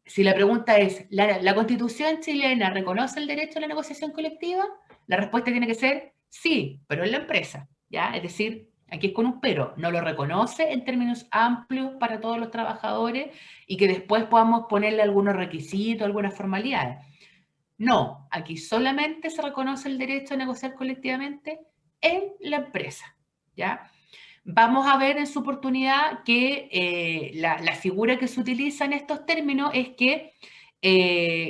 si la pregunta es, ¿la Constitución chilena reconoce el derecho a la negociación colectiva? La respuesta tiene que ser sí, pero en la empresa, ¿ya? Es decir, aquí es con un pero, no lo reconoce en términos amplios para todos los trabajadores y que después podamos ponerle algunos requisitos, algunas formalidades. No, aquí solamente se reconoce el derecho a negociar colectivamente en la empresa, ¿ya? Vamos a ver en su oportunidad que la figura que se utiliza en estos términos es que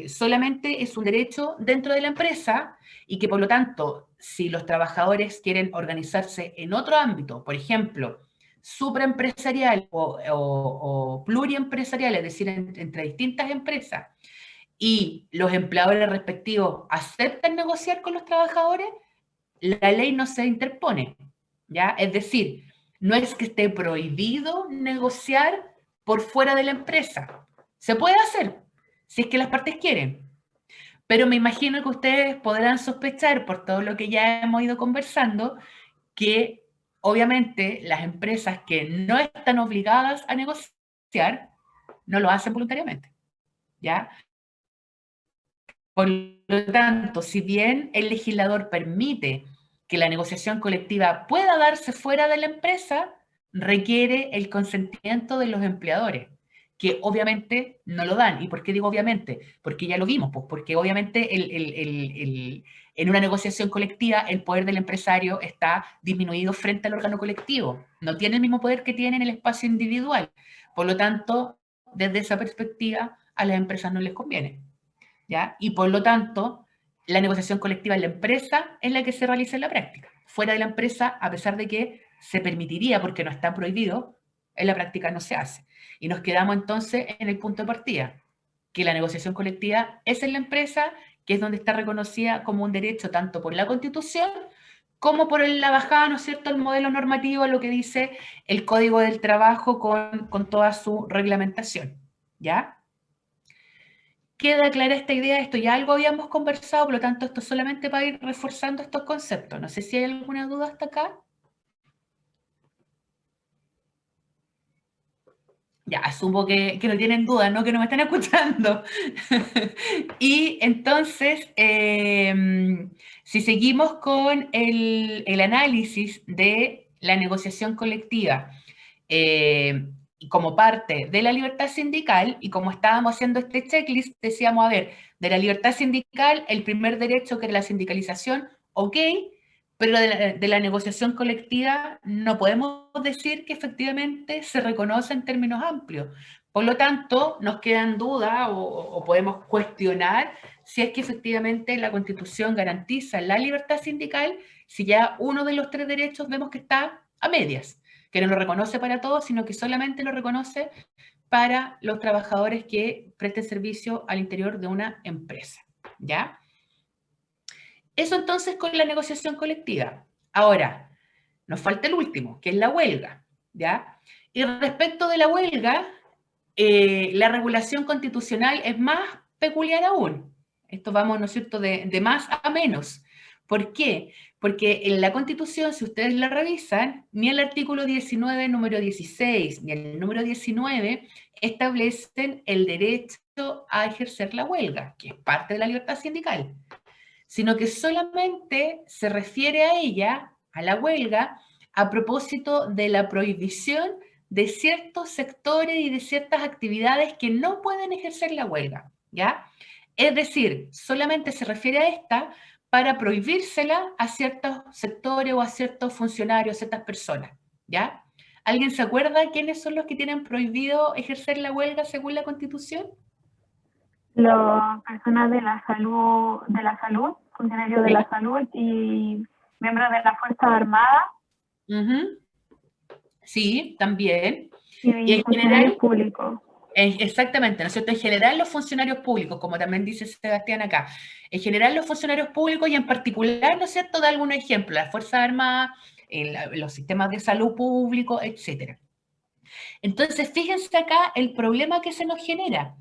solamente es un derecho dentro de la empresa y que por lo tanto, si los trabajadores quieren organizarse en otro ámbito, por ejemplo, supraempresarial o pluriempresarial, es decir, entre distintas empresas, y los empleadores respectivos aceptan negociar con los trabajadores, la ley no se interpone, ¿ya? Es decir, no es que esté prohibido negociar por fuera de la empresa. Se puede hacer, si es que las partes quieren. Pero me imagino que ustedes podrán sospechar, por todo lo que ya hemos ido conversando, que obviamente las empresas que no están obligadas a negociar no lo hacen voluntariamente, ¿ya? Por lo tanto, si bien el legislador permite que la negociación colectiva pueda darse fuera de la empresa, requiere el consentimiento de los empleadores, que obviamente no lo dan. ¿Y por qué digo obviamente? Porque ya lo vimos, pues porque obviamente en una negociación colectiva el poder del empresario está disminuido frente al órgano colectivo. No tiene el mismo poder que tiene en el espacio individual. Por lo tanto, desde esa perspectiva, a las empresas no les conviene, ¿ya? Y por lo tanto, la negociación colectiva en la empresa es la que se realiza en la práctica. Fuera de la empresa, a pesar de que se permitiría, porque no está prohibido, en la práctica no se hace. Y nos quedamos entonces en el punto de partida, que la negociación colectiva es en la empresa, que es donde está reconocida como un derecho tanto por la Constitución como por la bajada, ¿no es cierto?, el modelo normativo, lo que dice el Código del Trabajo con toda su reglamentación, ¿ya? Queda clara esta idea, esto ya algo habíamos conversado, por lo tanto esto es solamente para ir reforzando estos conceptos. No sé si hay alguna duda hasta acá. Ya, asumo que no tienen duda, ¿no? Que no me están escuchando. Y entonces, si seguimos con el análisis de la negociación colectiva y como parte de la libertad sindical, y como estábamos haciendo este checklist, decíamos, a ver, de la libertad sindical, el primer derecho que era la sindicalización, ok, pero de la negociación colectiva no podemos decir que efectivamente se reconoce en términos amplios. Por lo tanto, nos quedan dudas o podemos cuestionar si es que efectivamente la Constitución garantiza la libertad sindical, si ya uno de los tres derechos vemos que está a medias, que no lo reconoce para todos, sino que solamente lo reconoce para los trabajadores que presten servicio al interior de una empresa, ¿ya? Eso entonces con la negociación colectiva. Ahora, nos falta el último, que es la huelga, ¿ya? Y respecto de la huelga, la regulación constitucional es más peculiar aún. Esto vamos, ¿no es cierto?, de más a menos. ¿Por qué? Porque en la Constitución, si ustedes la revisan, ni el artículo 19, número 16, ni el número 19 establecen el derecho a ejercer la huelga, que es parte de la libertad sindical, sino que solamente se refiere a ella, a la huelga, a propósito de la prohibición de ciertos sectores y de ciertas actividades que no pueden ejercer la huelga, ¿ya? Es decir, solamente se refiere a esta para prohibírsela a ciertos sectores o a ciertos funcionarios, a ciertas personas, ¿ya? ¿Alguien se acuerda quiénes son los que tienen prohibido ejercer la huelga según la Constitución? Las personas de la salud, funcionarios de Sí. la salud y miembros de las Fuerzas Armadas Ujú. Sí, también. Y y en funcionarios general, públicos. exactamente, ¿no es cierto? En general los funcionarios públicos, como también dice Sebastián acá, en general los funcionarios públicos y en particular, ¿no es cierto?, da algunos ejemplos, las Fuerzas Armadas, los sistemas de salud público, etcétera. Entonces, fíjense acá el problema que se nos genera,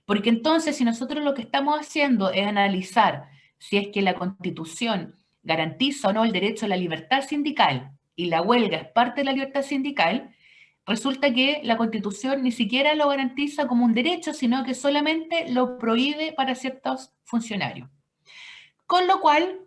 porque entonces si nosotros lo que estamos haciendo es analizar si es que la Constitución garantiza o no el derecho a la libertad sindical y la huelga es parte de la libertad sindical, resulta que la Constitución ni siquiera lo garantiza como un derecho, sino que solamente lo prohíbe para ciertos funcionarios. Con lo cual,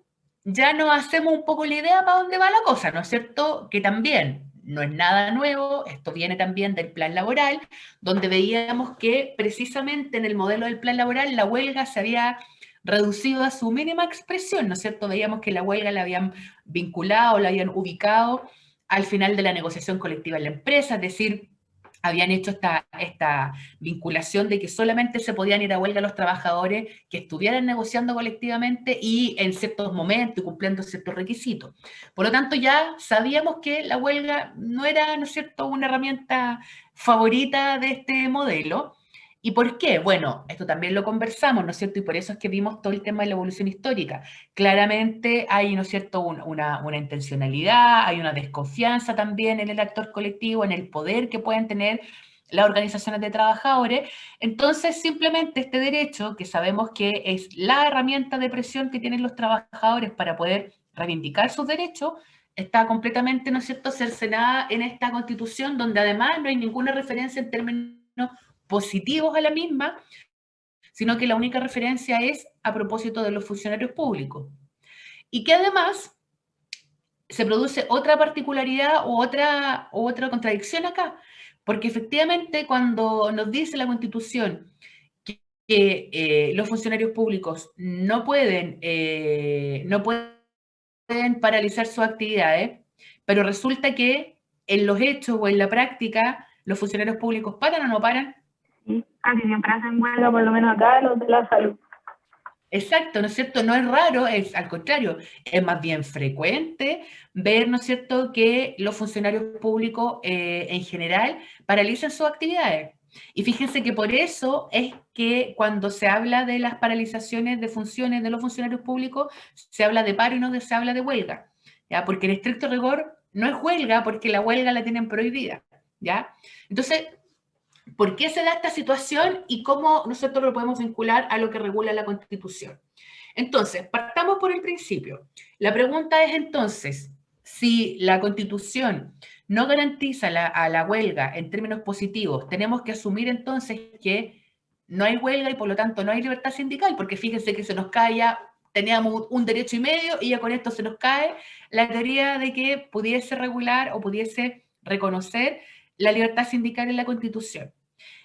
ya nos hacemos un poco la idea para dónde va la cosa, ¿no es cierto? Que también no es nada nuevo, esto viene también del plan laboral, donde veíamos que precisamente en el modelo del plan laboral la huelga se había reducido a su mínima expresión, ¿no es cierto? Veíamos que la huelga la habían vinculado, la habían ubicado al final de la negociación colectiva en la empresa, es decir, habían hecho esta vinculación de que solamente se podían ir a huelga los trabajadores que estuvieran negociando colectivamente y en ciertos momentos y cumpliendo ciertos requisitos. Por lo tanto, ya sabíamos que la huelga no era, ¿no es cierto?, una herramienta favorita de este modelo. ¿Y por qué? Bueno, esto también lo conversamos, ¿no es cierto? Y por eso es que vimos todo el tema de la evolución histórica. Claramente hay, ¿no es cierto?, una intencionalidad, hay una desconfianza también en el actor colectivo, en el poder que pueden tener las organizaciones de trabajadores. Entonces, simplemente este derecho, que sabemos que es la herramienta de presión que tienen los trabajadores para poder reivindicar sus derechos, está completamente, ¿no es cierto?, cercenada en esta Constitución, donde además no hay ninguna referencia en términos positivos a la misma, sino que la única referencia es a propósito de los funcionarios públicos. Y que además se produce otra particularidad u otra contradicción acá, porque efectivamente cuando nos dice la Constitución que los funcionarios públicos no pueden paralizar sus actividades, pero resulta que en los hechos o en la práctica los funcionarios públicos paran o no paran. Sí, casi siempre hacen huelga, por lo menos acá los de la salud. Exacto, ¿no es cierto? No es raro, es al contrario, es más bien frecuente ver, ¿no es cierto?, que los funcionarios públicos en general paralizan sus actividades. Y fíjense que por eso es que cuando se habla de las paralizaciones de funciones de los funcionarios públicos, se habla de paro y no se habla de huelga, ¿ya? Porque en estricto rigor no es huelga porque la huelga la tienen prohibida, ¿ya? Entonces, ¿por qué se da esta situación y cómo nosotros lo podemos vincular a lo que regula la Constitución? Entonces, partamos por el principio. La pregunta es entonces, si la Constitución no garantiza a la huelga en términos positivos, tenemos que asumir entonces que no hay huelga y por lo tanto no hay libertad sindical, porque fíjense que se nos cae ya, teníamos un derecho y medio y ya con esto se nos cae la teoría de que pudiese regular o pudiese reconocer la libertad sindical en la Constitución.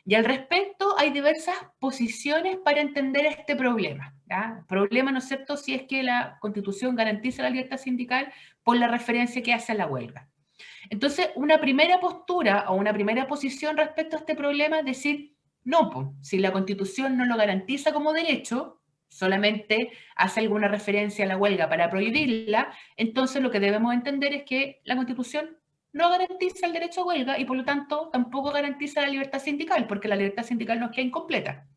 Y al respecto hay diversas posiciones para entender este problema. ¿Ya? Problema, ¿no es cierto?, si es que la Constitución garantiza la libertad sindical por la referencia que hace a la huelga. Entonces, una primera postura o una primera posición respecto a este problema es decir, no, pues, si la Constitución no lo garantiza como derecho, solamente hace alguna referencia a la huelga para prohibirla, entonces lo que debemos entender es que la Constitución no garantiza el derecho a huelga y por lo tanto tampoco garantiza la libertad sindical, porque la libertad sindical nos queda incompleta.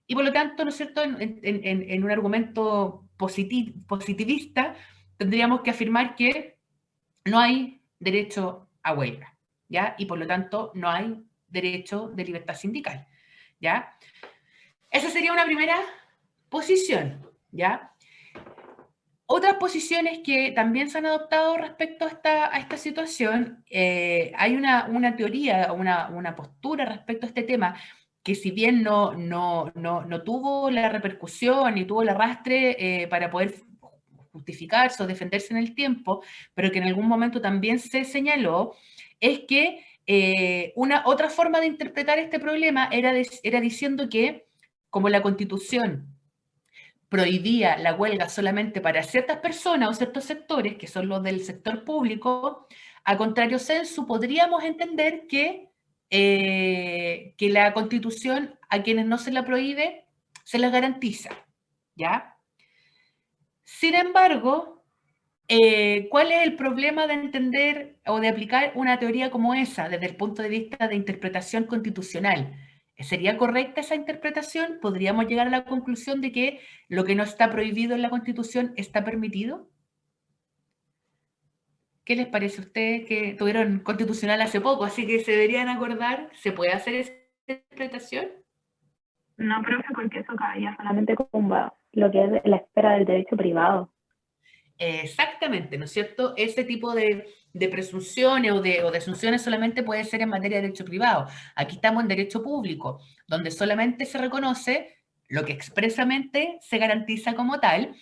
Y por lo tanto, ¿no es cierto?, en un argumento positivista, tendríamos que afirmar que no hay derecho a huelga, ¿ya? Y por lo tanto no hay derecho de libertad sindical, ¿ya? Esa sería una primera posición, ¿ya? Otras posiciones que también se han adoptado respecto a esta situación, hay una teoría, una postura respecto a este tema, que si bien no tuvo la repercusión ni tuvo el arrastre para poder justificarse o defenderse en el tiempo, pero que en algún momento también se señaló, es que otra forma de interpretar este problema era diciendo que como la Constitución prohibía la huelga solamente para ciertas personas o ciertos sectores, que son los del sector público, a contrario sensu, podríamos entender que la Constitución a quienes no se la prohíbe, se las garantiza, ¿ya? Sin embargo, ¿cuál es el problema de entender o de aplicar una teoría como esa desde el punto de vista de interpretación constitucional? ¿Sería correcta esa interpretación? ¿Podríamos llegar a la conclusión de que lo que no está prohibido en la Constitución está permitido? ¿Qué les parece a ustedes que tuvieron constitucional hace poco, así que se deberían acordar? ¿Se puede hacer esa interpretación? No, profe, porque eso cabía solamente como lo que es la esfera del derecho privado. Exactamente, ¿no es cierto? Ese tipo de presunciones o de asunciones solamente puede ser en materia de derecho privado. Aquí estamos en derecho público, donde solamente se reconoce lo que expresamente se garantiza como tal,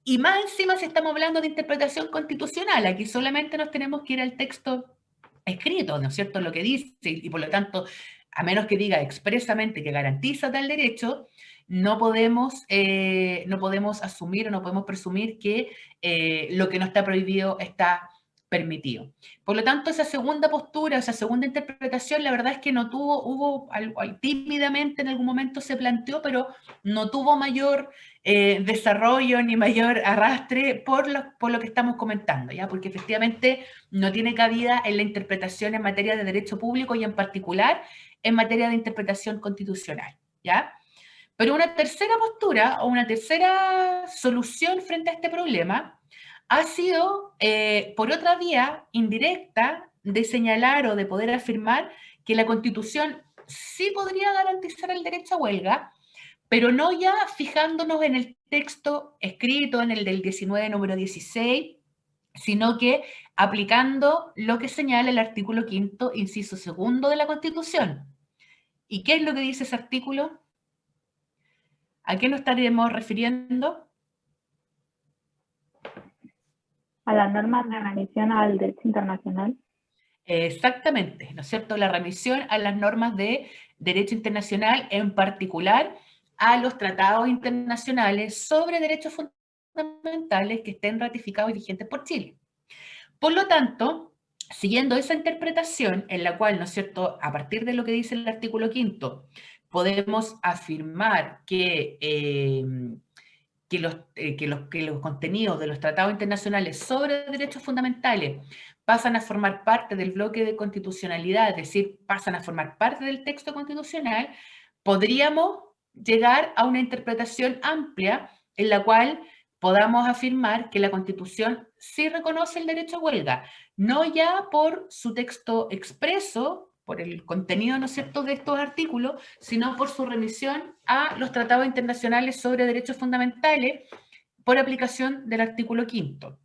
y más encima si estamos hablando de interpretación constitucional, aquí solamente nos tenemos que ir al texto escrito, ¿no es cierto?, lo que dice, y por lo tanto, a menos que diga expresamente que garantiza tal derecho, no podemos asumir o no podemos presumir que lo que no está prohibido está permitido. Por lo tanto, esa segunda postura, esa segunda interpretación, la verdad es que no hubo tímidamente en algún momento se planteó, pero no tuvo mayor desarrollo ni mayor arrastre por lo que estamos comentando, ¿ya? Porque efectivamente no tiene cabida en la interpretación en materia de derecho público y en particular en materia de interpretación constitucional, ¿ya? Pero una tercera postura o una tercera solución frente a este problema ha sido, por otra vía indirecta, de señalar o de poder afirmar que la Constitución sí podría garantizar el derecho a huelga, pero no ya fijándonos en el texto escrito, en el del 19, número 16, sino que aplicando lo que señala el artículo 5º, inciso 2 de la Constitución. ¿Y qué es lo que dice ese artículo? ¿A qué nos estaremos refiriendo? A las normas de remisión al derecho internacional. Exactamente, ¿no es cierto? La remisión a las normas de derecho internacional, en particular a los tratados internacionales sobre derechos fundamentales que estén ratificados y vigentes por Chile. Por lo tanto, siguiendo esa interpretación en la cual, ¿no es cierto?, a partir de lo que dice el artículo 5º, podemos afirmar que los contenidos de los tratados internacionales sobre derechos fundamentales pasan a formar parte del bloque de constitucionalidad, es decir, pasan a formar parte del texto constitucional, podríamos llegar a una interpretación amplia en la cual podamos afirmar que la Constitución sí reconoce el derecho a huelga, no ya por su texto expreso, por el contenido, ¿no es cierto?, de estos artículos, sino por su remisión a los tratados internacionales sobre derechos fundamentales por aplicación del artículo 5º.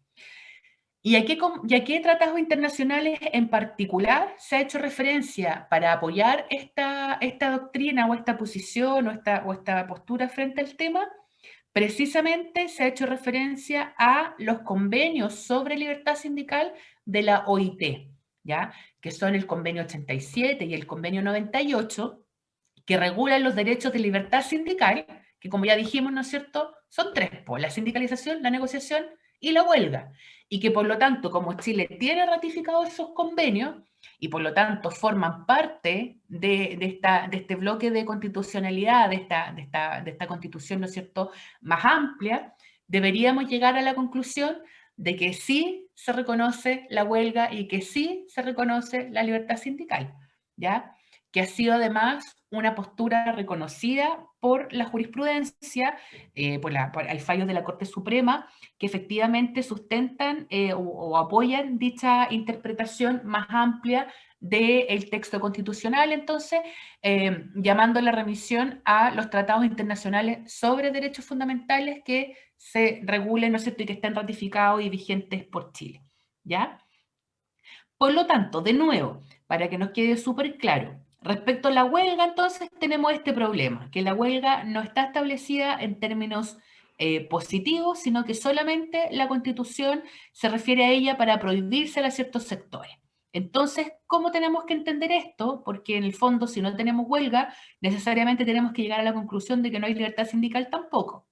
¿Y a qué tratados internacionales en particular se ha hecho referencia para apoyar esta doctrina o esta posición o esta postura frente al tema? Precisamente se ha hecho referencia a los convenios sobre libertad sindical de la OIT, ¿ya? Que son el convenio 87 y el convenio 98, que regulan los derechos de libertad sindical, que como ya dijimos, ¿no es cierto?, son tres, pues, la sindicalización, la negociación y la huelga, y que por lo tanto, como Chile tiene ratificado esos convenios, y por lo tanto forman parte de este bloque de constitucionalidad, de esta constitución, ¿no es cierto?, más amplia, deberíamos llegar a la conclusión de que sí se reconoce la huelga y que sí se reconoce la libertad sindical, ¿ya? Que ha sido además una postura reconocida por la jurisprudencia, por el fallo de la Corte Suprema, que efectivamente sustentan o apoyan dicha interpretación más amplia del texto constitucional, entonces, llamando la remisión a los tratados internacionales sobre derechos fundamentales que se regulen, ¿no es cierto?, y que estén ratificados y vigentes por Chile, ¿ya? Por lo tanto, de nuevo, para que nos quede súper claro, respecto a la huelga, entonces tenemos este problema, que la huelga no está establecida en términos positivos, sino que solamente la Constitución se refiere a ella para prohibírsela a ciertos sectores. Entonces, ¿cómo tenemos que entender esto? Porque en el fondo, si no tenemos huelga, necesariamente tenemos que llegar a la conclusión de que no hay libertad sindical tampoco.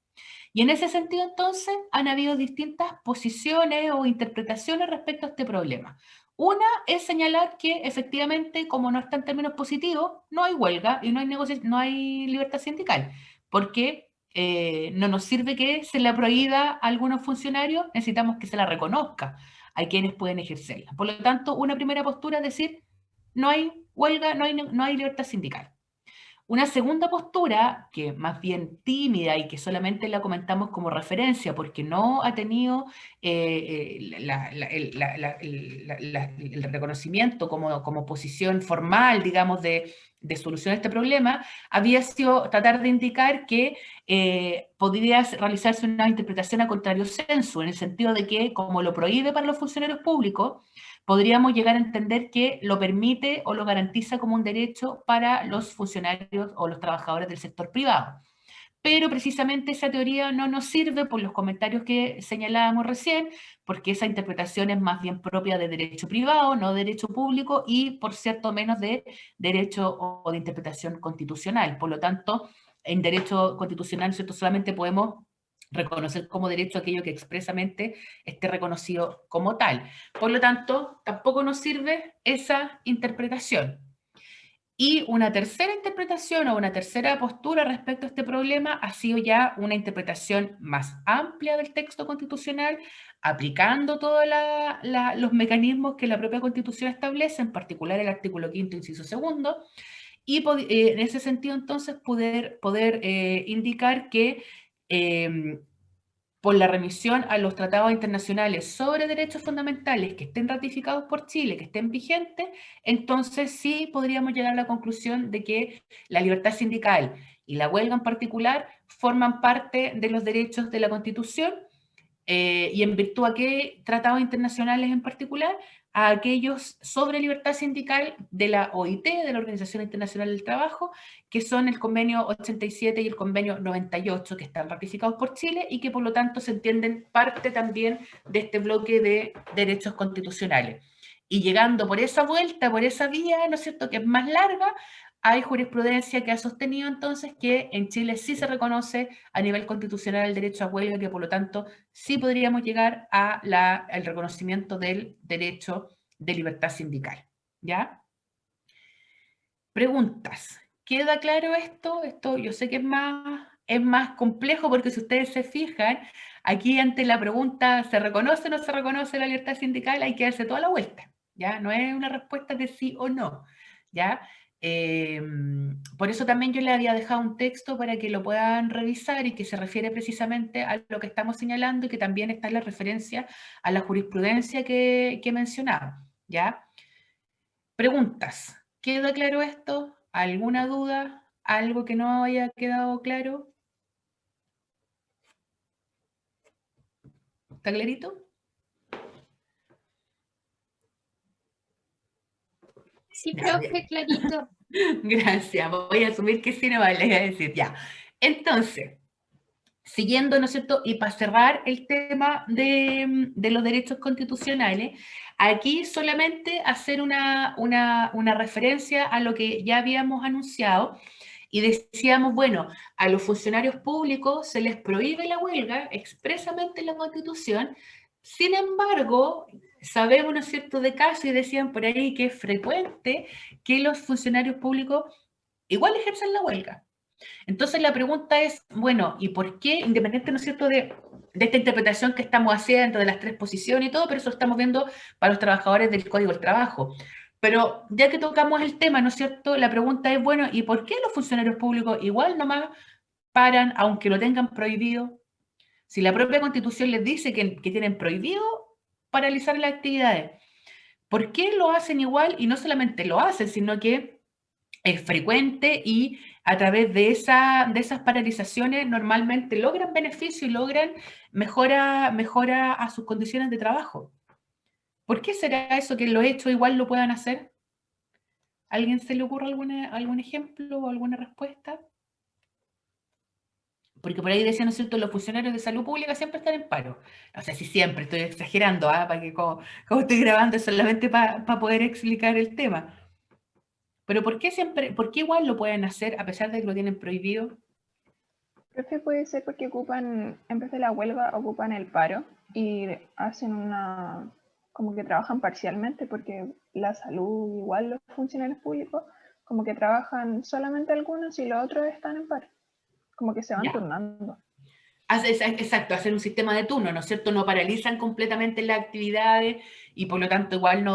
Y en ese sentido, entonces, han habido distintas posiciones o interpretaciones respecto a este problema. Una es señalar que efectivamente, como no está en términos positivos, no hay huelga y no hay libertad sindical, porque no nos sirve que se la prohíba a algunos funcionarios, necesitamos que se la reconozca a quienes pueden ejercerla. Por lo tanto, una primera postura es decir, no hay huelga, no hay libertad sindical. Una segunda postura, que más bien tímida y que solamente la comentamos como referencia porque no ha tenido el reconocimiento como posición formal, digamos, de solución a este problema, había sido tratar de indicar que podría realizarse una interpretación a contrario sensu, en el sentido de que, como lo prohíbe para los funcionarios públicos, podríamos llegar a entender que lo permite o lo garantiza como un derecho para los funcionarios o los trabajadores del sector privado. Pero precisamente esa teoría no nos sirve por los comentarios que señalábamos recién, porque esa interpretación es más bien propia de derecho privado, no de derecho público, y por cierto menos de derecho o de interpretación constitucional. Por lo tanto, en derecho constitucional, ¿cierto?, solamente podemos reconocer como derecho aquello que expresamente esté reconocido como tal. Por lo tanto, tampoco nos sirve esa interpretación. Y una tercera interpretación o una tercera postura respecto a este problema ha sido ya una interpretación más amplia del texto constitucional, aplicando todos los mecanismos que la propia Constitución establece, en particular el artículo 5º, inciso 2, y en ese sentido entonces poder indicar que por la remisión a los tratados internacionales sobre derechos fundamentales que estén ratificados por Chile, que estén vigentes, entonces sí podríamos llegar a la conclusión de que la libertad sindical y la huelga en particular forman parte de los derechos de la Constitución, y en virtud a qué tratados internacionales en particular, a aquellos sobre libertad sindical de la OIT, de la Organización Internacional del Trabajo, que son el convenio 87 y el convenio 98, que están ratificados por Chile y que por lo tanto se entienden parte también de este bloque de derechos constitucionales. Y llegando por esa vuelta, por esa vía, ¿no es cierto?, que es más larga, hay jurisprudencia que ha sostenido entonces que en Chile sí se reconoce a nivel constitucional el derecho a huelga, que por lo tanto sí podríamos llegar al reconocimiento del derecho de libertad sindical. ¿Ya? Preguntas. ¿Queda claro esto? Esto yo sé que es más complejo porque si ustedes se fijan, aquí ante la pregunta ¿se reconoce o no se reconoce la libertad sindical? Hay que darse toda la vuelta. ¿Ya? No es una respuesta de sí o no. ¿Ya? Por eso también yo le había dejado un texto para que lo puedan revisar y que se refiere precisamente a lo que estamos señalando y que también está en la referencia a la jurisprudencia que mencionaba. ¿Ya? Preguntas. ¿Queda claro esto? ¿Alguna duda? ¿Algo que no haya quedado claro? ¿Está clarito? Sí, Ya, profe, clarito. gracias, voy a asumir que sí, no vale, voy a decir ya. Entonces, siguiendo, ¿no es cierto? Y para cerrar el tema de los derechos constitucionales, aquí solamente hacer una referencia a lo que ya habíamos anunciado y decíamos, bueno, a los funcionarios públicos se les prohíbe la huelga expresamente en la Constitución, sin embargo, sabemos, ¿no es cierto?, de casos, y decían por ahí que es frecuente que los funcionarios públicos igual ejerzan la huelga. Entonces la pregunta es, bueno, ¿y por qué, independiente, ¿no es cierto?, de esta interpretación que estamos haciendo de las tres posiciones y todo, pero eso lo estamos viendo para los trabajadores del Código del Trabajo? Pero ya que tocamos el tema, ¿no es cierto?, la pregunta es, bueno, ¿y por qué los funcionarios públicos igual nomás paran, aunque lo tengan prohibido? Si la propia Constitución les dice que tienen prohibido paralizar las actividades, ¿por qué lo hacen igual? Y no solamente lo hacen, sino que es frecuente y a través de esas paralizaciones normalmente logran beneficio y logran mejora a sus condiciones de trabajo. ¿Por qué será eso que lo hecho igual lo puedan hacer? ¿Alguien se le ocurre algún ejemplo o alguna respuesta? Porque por ahí decían, ¿no es cierto?, los funcionarios de salud pública siempre están en paro. O sea, si siempre, estoy exagerando, ¿ah? Para que como estoy grabando es solamente para poder explicar el tema. Pero ¿por qué igual lo pueden hacer a pesar de que lo tienen prohibido? Profe, puede ser porque ocupan, en vez de la huelga, ocupan el paro y hacen como que trabajan parcialmente, porque la salud, igual los funcionarios públicos, como que trabajan solamente algunos y los otros están en paro, como que se van Ya. turnando. Exacto, hacer un sistema de turno, ¿no es cierto? No paralizan completamente las actividades y por lo tanto igual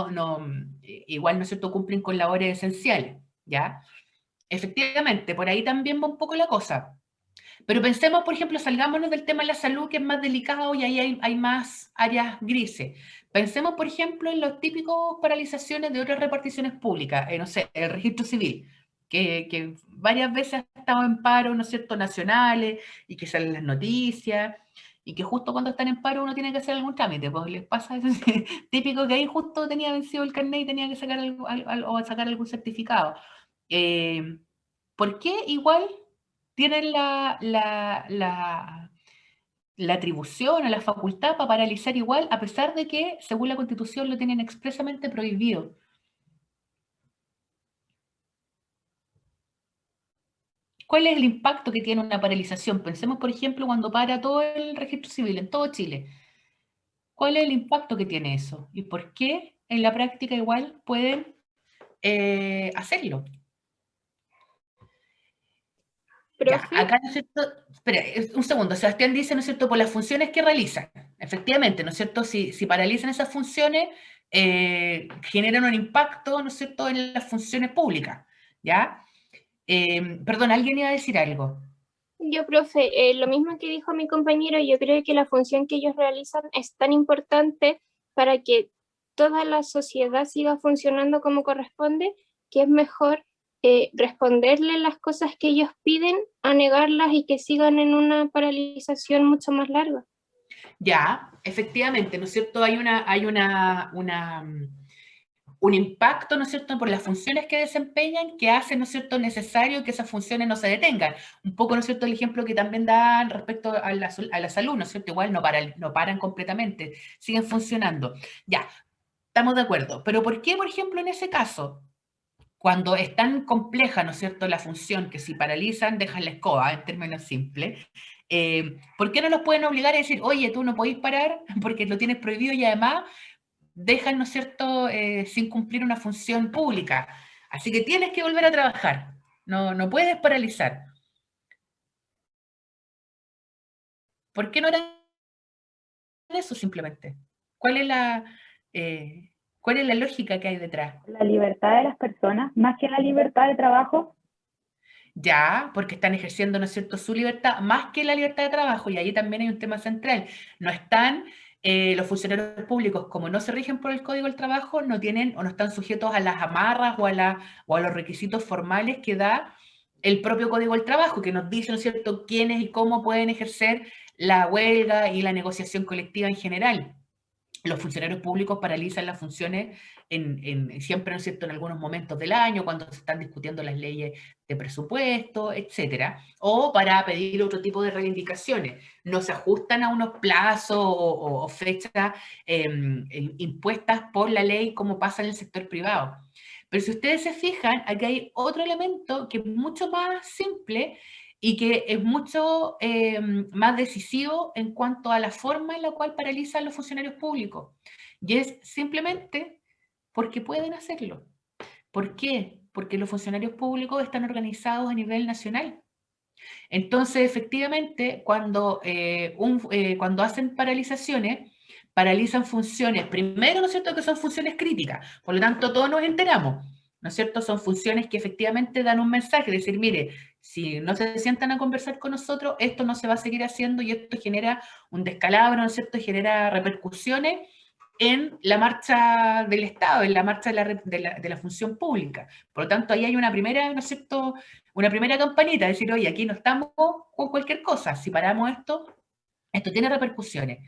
igual, ¿no es cierto?, cumplen con labores esenciales, ¿ya? Efectivamente, por ahí también va un poco la cosa. Pero pensemos, por ejemplo, salgámonos del tema de la salud, que es más delicado y ahí hay más áreas grises. Pensemos, por ejemplo, en los típicos paralizaciones de otras reparticiones públicas, no sé, el registro civil, que varias veces ha estado en paro, ¿no es cierto?, nacionales, y que salen las noticias, y que justo cuando están en paro uno tiene que hacer algún trámite, pues les pasa eso, típico que ahí justo tenía vencido el carnet y tenía que sacar o sacar algún certificado. ¿Por qué igual tienen la atribución o la facultad para paralizar igual, a pesar de que, según la Constitución, lo tienen expresamente prohibido? ¿Cuál es el impacto que tiene una paralización? Pensemos, por ejemplo, cuando para todo el registro civil en todo Chile. ¿Cuál es el impacto que tiene eso? ¿Y por qué en la práctica igual pueden hacerlo? Ya, Profe, acá, ¿no es cierto? Espera, un segundo, Sebastián dice, ¿no es cierto?, por las funciones que realizan. Efectivamente, ¿no es cierto? Si paralizan esas funciones, generan un impacto, ¿no es cierto?, en las funciones públicas, ¿ya? Perdón, ¿alguien iba a decir algo? yo, profe, lo mismo que dijo mi compañero, yo creo que la función que ellos realizan es tan importante para que toda la sociedad siga funcionando como corresponde, que es mejor responderle las cosas que ellos piden a negarlas y que sigan en una paralización mucho más larga. Ya, efectivamente, ¿no es cierto? Un impacto, ¿no es cierto?, por las funciones que desempeñan, que hace, ¿no es cierto?, necesario que esas funciones no se detengan. Un poco, ¿no es cierto?, el ejemplo que también dan respecto a la salud, ¿no es cierto? Igual no paran completamente, siguen funcionando. Ya, estamos de acuerdo. Pero ¿por qué, por ejemplo, en ese caso, cuando es tan compleja, ¿no es cierto?, la función, que si paralizan, dejan la escoba, en términos simples, ¿por qué no los pueden obligar a decir, oye, tú no podéis parar porque lo tienes prohibido y además dejan, ¿no es cierto?, sin cumplir una función pública? Así que tienes que volver a trabajar, no puedes paralizar. ¿Por qué no harán eso simplemente? ¿Cuál es eh, cuál es la lógica que hay detrás? La libertad de las personas, más que la libertad de trabajo. Ya, porque están ejerciendo, ¿no es cierto?, su libertad más que la libertad de trabajo, y ahí también hay un tema central. No están, los funcionarios públicos, como no se rigen por el Código del Trabajo, no tienen o no están sujetos a las amarras o a los requisitos formales que da el propio Código del Trabajo, que nos dice, ¿no es cierto?, quiénes y cómo pueden ejercer la huelga y la negociación colectiva en general. los funcionarios públicos paralizan las funciones siempre, ¿no es cierto?, en algunos momentos del año, cuando se están discutiendo las leyes de presupuesto, etcétera, o para pedir otro tipo de reivindicaciones. No se ajustan a unos plazos o fechas impuestas por la ley como pasa en el sector privado. Pero si ustedes se fijan, aquí hay otro elemento que es mucho más simple y que es mucho más decisivo en cuanto a la forma en la cual paralizan los funcionarios públicos. Y es simplemente porque pueden hacerlo. ¿Por qué? Porque los funcionarios públicos están organizados a nivel nacional. Entonces, efectivamente, cuando hacen paralizaciones, paralizan funciones, primero, ¿no es cierto?, que son funciones críticas, por lo tanto, todos nos enteramos, ¿no es cierto?, son funciones que efectivamente dan un mensaje, decir, mire, si no se sientan a conversar con nosotros, esto no se va a seguir haciendo y esto genera un descalabro, ¿no es cierto?, genera repercusiones en la marcha del Estado, en la marcha de la función pública. Por lo tanto, ahí hay una primera, ¿no es cierto?, una primera campanita, decir, oye, aquí no estamos con cualquier cosa, si paramos esto, esto tiene repercusiones.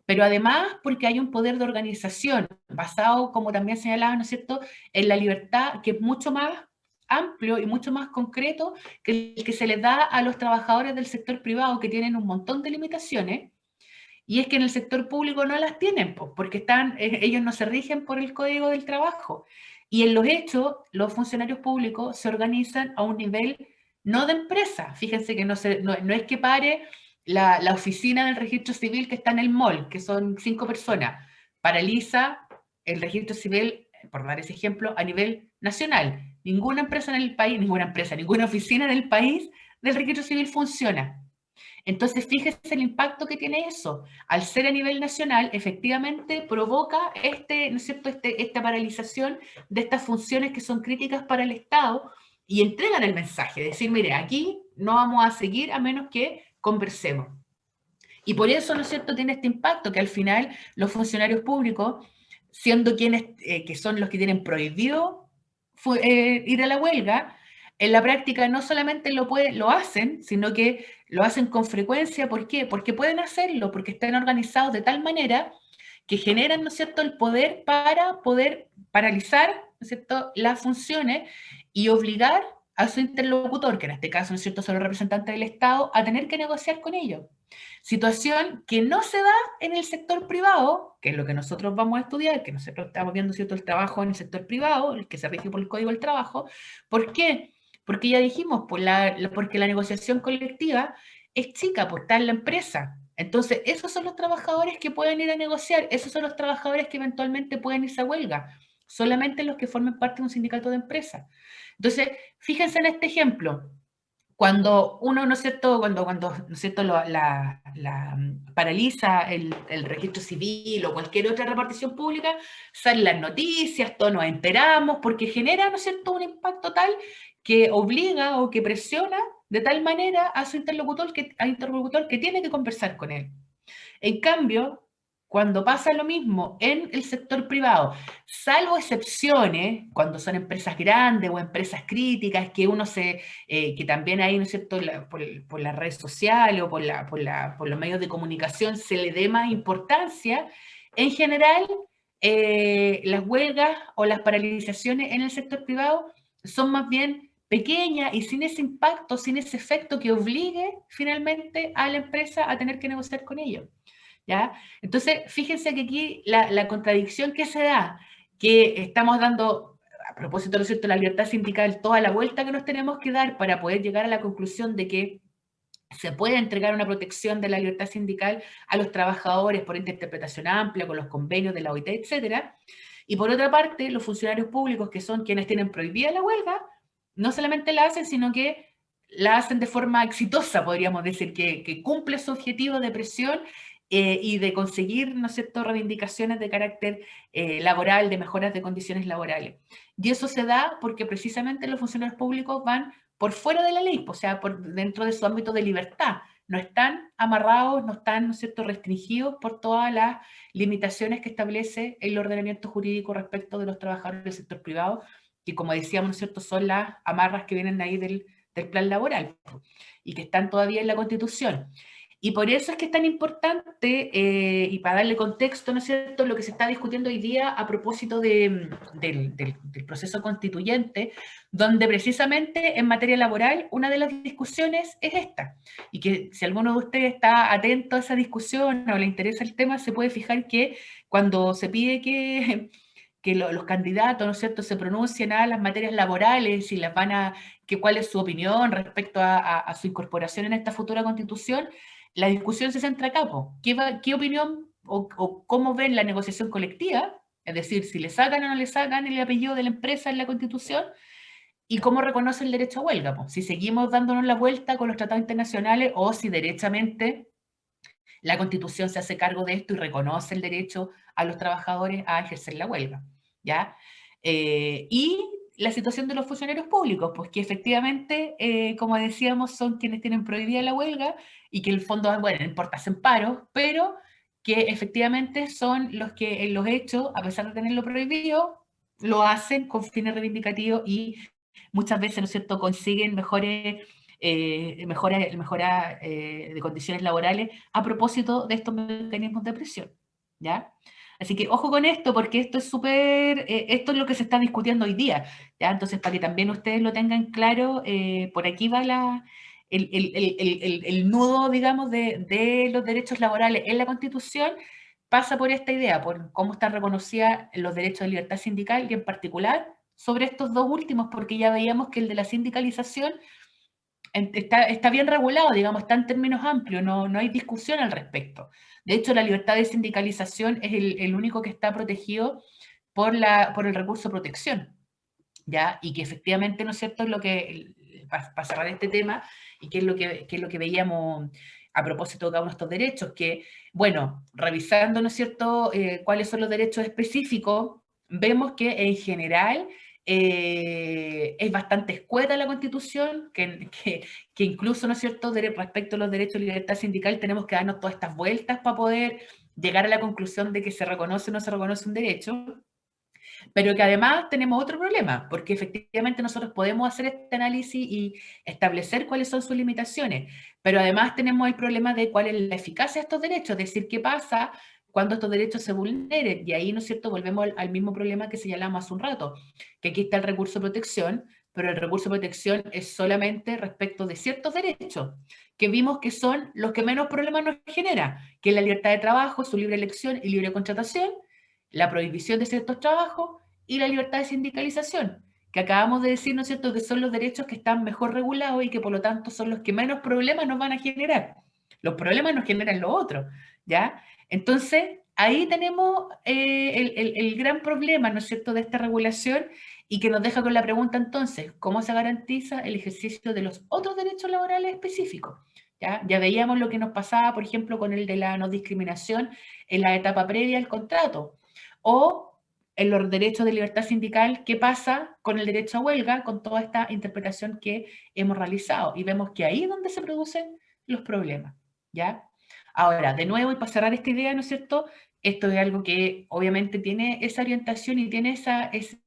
Pero además porque hay un poder de organización basado, como también señalaba, ¿no es cierto?, en la libertad, que es mucho más amplio y mucho más concreto que el que se les da a los trabajadores del sector privado, que tienen un montón de limitaciones, y es que en el sector público no las tienen, porque ellos no se rigen por el Código del Trabajo. Y en los hechos, los funcionarios públicos se organizan a un nivel no de empresa. Fíjense que no es que pare la oficina del registro civil que está en el mall, que son 5 personas. Paraliza el registro civil, por dar ese ejemplo, a nivel nacional. Ninguna empresa en el país, ninguna oficina en el país del registro civil funciona. Entonces, fíjese el impacto que tiene eso. Al ser a nivel nacional, efectivamente provoca ¿no es cierto?, esta paralización de estas funciones que son críticas para el Estado y entregan el mensaje, decir, mire, aquí no vamos a seguir a menos que conversemos. Y por eso, ¿no es cierto?, tiene este impacto, que al final los funcionarios públicos, siendo quienes que son los que tienen prohibido ir a la huelga, en la práctica no solamente lo hacen, sino que lo hacen con frecuencia. ¿Por qué? Porque pueden hacerlo, porque están organizados de tal manera que generan, ¿no es cierto?, el poder para poder paralizar, ¿no es cierto?, las funciones y obligar a su interlocutor, que en este caso, ¿no es cierto?, son los representantes del Estado, a tener que negociar con ellos. Situación que no se da en el sector privado, que es lo que nosotros vamos a estudiar, que nosotros estamos viendo, ¿cierto?, el trabajo en el sector privado, el que se rige por el Código del Trabajo. ¿Por qué? Porque ya dijimos, porque la negociación colectiva es chica, pues está en la empresa. Entonces, esos son los trabajadores que pueden ir a negociar, esos son los trabajadores que eventualmente pueden irse a huelga, solamente los que formen parte de un sindicato de empresa. Entonces, fíjense en este ejemplo. Cuando uno, ¿no es cierto?, cuando ¿no es cierto?, paraliza el registro civil o cualquier otra repartición pública, salen las noticias, todos nos enteramos, porque genera, ¿no es cierto?, un impacto tal que obliga o que presiona de tal manera a su interlocutor que tiene que conversar con él. En cambio, cuando pasa lo mismo en el sector privado, salvo excepciones, cuando son empresas grandes o empresas críticas, que que también ahí, ¿no es cierto?, por las redes sociales o por los medios de comunicación se le dé más importancia, en general, las huelgas o las paralizaciones en el sector privado son más bien pequeñas y sin ese impacto, sin ese efecto que obligue finalmente a la empresa a tener que negociar con ellos. ¿Ya? Entonces, fíjense que aquí la contradicción que se da, que estamos dando, a propósito, ¿no es cierto?, la libertad sindical, toda la vuelta que nos tenemos que dar para poder llegar a la conclusión de que se puede entregar una protección de la libertad sindical a los trabajadores por interpretación amplia, con los convenios de la OIT, etcétera. Y por otra parte, los funcionarios públicos, que son quienes tienen prohibida la huelga, no solamente la hacen, sino que la hacen de forma exitosa, podríamos decir, que cumple su objetivo de presión y de conseguir, ¿no es cierto?, reivindicaciones de carácter laboral, de mejoras de condiciones laborales. Y eso se da porque precisamente los funcionarios públicos van por fuera de la ley, o sea, dentro de su ámbito de libertad. No están amarrados, no están, ¿no es cierto?, restringidos por todas las limitaciones que establece el ordenamiento jurídico respecto de los trabajadores del sector privado, que, como decíamos, ¿no es cierto?, son las amarras que vienen ahí del plan laboral y que están todavía en la Constitución. Y por eso es que es tan importante, y para darle contexto, ¿no es cierto?, lo que se está discutiendo hoy día a propósito del proceso constituyente, donde precisamente en materia laboral una de las discusiones es esta. Y que si alguno de ustedes está atento a esa discusión o le interesa el tema, se puede fijar que cuando se pide que los candidatos, ¿no es cierto?, se pronuncien a las materias laborales y las que cuál es su opinión respecto a su incorporación en esta futura constitución, la discusión se centra acá, po. ¿Qué opinión o cómo ven la negociación colectiva? Es decir, si le sacan o no le sacan el apellido de la empresa en la constitución, y cómo reconoce el derecho a huelga, po. Si seguimos dándonos la vuelta con los tratados internacionales o si derechamente la constitución se hace cargo de esto y reconoce el derecho a los trabajadores a ejercer la huelga, ¿ya? Y la situación de los funcionarios públicos, pues que efectivamente, como decíamos, son quienes tienen prohibida la huelga y que en el fondo, bueno, no importa, hacen paros, pero que efectivamente son los que en los hechos, a pesar de tenerlo prohibido, lo hacen con fines reivindicativos y muchas veces, ¿no es cierto?, consiguen mejora de condiciones laborales a propósito de estos mecanismos de presión, ¿ya? Así que ojo con esto, porque esto es esto es lo que se está discutiendo hoy día, ¿ya? Entonces, para que también ustedes lo tengan claro, por aquí va el nudo, digamos, de los derechos laborales en la Constitución, pasa por esta idea, por cómo están reconocidos los derechos de libertad sindical y en particular sobre estos dos últimos, porque ya veíamos que el de la sindicalización está bien regulado, digamos, está en términos amplios, no hay discusión al respecto. De hecho, la libertad de sindicalización es el único que está protegido por el recurso de protección, ¿ya? Y que efectivamente, ¿no es cierto?, es lo que, para cerrar este tema, y qué es lo que veíamos a propósito de cada uno de estos derechos, que, bueno, revisando, ¿no es cierto?, cuáles son los derechos específicos, vemos que en general es bastante escueta la Constitución, que incluso, ¿no es cierto?, respecto a los derechos de libertad sindical tenemos que darnos todas estas vueltas para poder llegar a la conclusión de que se reconoce o no se reconoce un derecho, pero que además tenemos otro problema, porque efectivamente nosotros podemos hacer este análisis y establecer cuáles son sus limitaciones, pero además tenemos el problema de cuál es la eficacia de estos derechos, es decir, qué pasa cuando estos derechos se vulneren, y ahí, ¿no es cierto?, volvemos al mismo problema que señalamos hace un rato, que aquí está el recurso de protección, pero el recurso de protección es solamente respecto de ciertos derechos, que vimos que son los que menos problemas nos genera, que es la libertad de trabajo, su libre elección y libre contratación, la prohibición de ciertos trabajos y la libertad de sindicalización, que acabamos de decir, ¿no es cierto?, que son los derechos que están mejor regulados y que por lo tanto son los que menos problemas nos van a generar. Los problemas nos generan lo otro, ¿ya? Entonces, ahí tenemos el gran problema, ¿no es cierto?, de esta regulación y que nos deja con la pregunta entonces, ¿cómo se garantiza el ejercicio de los otros derechos laborales específicos? Ya veíamos lo que nos pasaba, por ejemplo, con el de la no discriminación en la etapa previa al contrato, o en los derechos de libertad sindical, ¿qué pasa con el derecho a huelga, con toda esta interpretación que hemos realizado? Y vemos que ahí es donde se producen los problemas, ¿ya? Ahora, de nuevo, y para cerrar esta idea, ¿no es cierto?, esto es algo que obviamente tiene esa orientación y tiene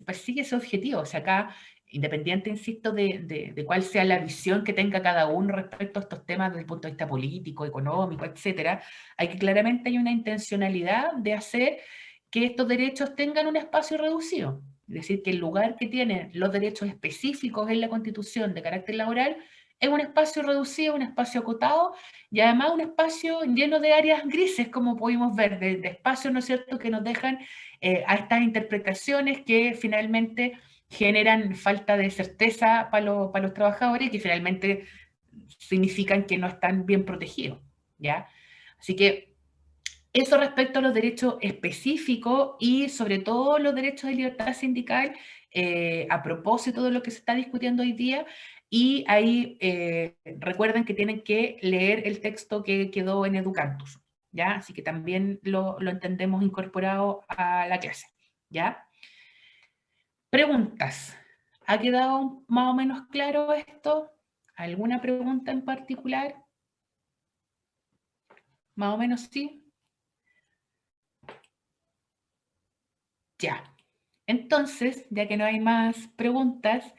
persigue ese objetivo. O sea, acá, independiente, insisto, de cuál sea la visión que tenga cada uno respecto a estos temas desde el punto de vista político, económico, etcétera, hay que claramente hay una intencionalidad de hacer que estos derechos tengan un espacio reducido. Es decir, que el lugar que tienen los derechos específicos en la Constitución de carácter laboral es un espacio reducido, un espacio acotado y además un espacio lleno de áreas grises, como pudimos ver, de espacios, ¿no es cierto?, que nos dejan a estas interpretaciones que finalmente generan falta de certeza para los trabajadores y que finalmente significan que no están bien protegidos, ¿ya? Así que eso respecto a los derechos específicos y sobre todo los derechos de libertad sindical, a propósito de lo que se está discutiendo hoy día, y ahí recuerden que tienen que leer el texto que quedó en Educantus, ¿ya? Así que también lo entendemos incorporado a la clase, ¿ya? Preguntas. ¿Ha quedado más o menos claro esto? ¿Alguna pregunta en particular? ¿Más o menos sí? Ya. Entonces, ya que no hay más preguntas,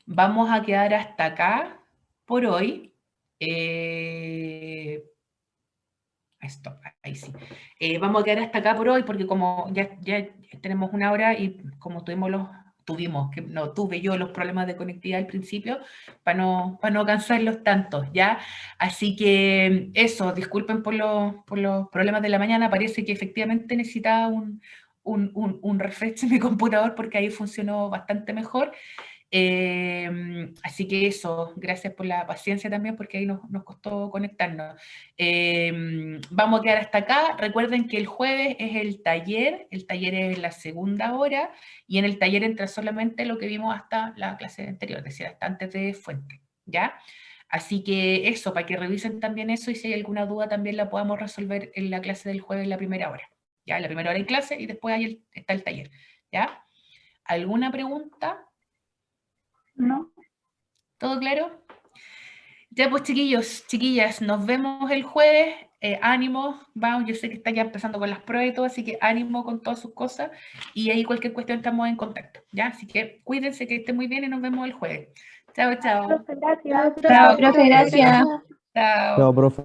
vamos a quedar hasta acá por hoy. Stop, ahí sí. Vamos a quedar hasta acá por hoy porque como ya tenemos 1 hora y como tuve yo los problemas de conectividad al principio, para no cansarlos tanto, ¿ya? Así que eso, disculpen por los problemas de la mañana, parece que efectivamente necesitaba un refresh en mi computador porque ahí funcionó bastante mejor. Así que eso, gracias por la paciencia también porque ahí nos costó conectarnos. Vamos a quedar hasta acá. Recuerden que el jueves es el taller es la segunda hora y en el taller entra solamente lo que vimos hasta la clase anterior, es decir, hasta antes de fuente, ¿ya? Así que eso, para que revisen también eso y si hay alguna duda también la podamos resolver en la clase del jueves en la primera hora. ¿Ya? En la primera hora hay clase y después ahí está el taller, ¿ya? ¿Alguna pregunta? ¿No? ¿Todo claro? Ya pues chiquillos, chiquillas, nos vemos el jueves. Ánimo, vamos, yo sé que está ya empezando con las pruebas y todo, así que ánimo con todas sus cosas. Y ahí cualquier cuestión estamos en contacto, ¿ya? Así que cuídense, que estén muy bien y nos vemos el jueves. Chao, chao. Profe, gracias. Chao, profe, profe, gracias. Chao. Chao, profe.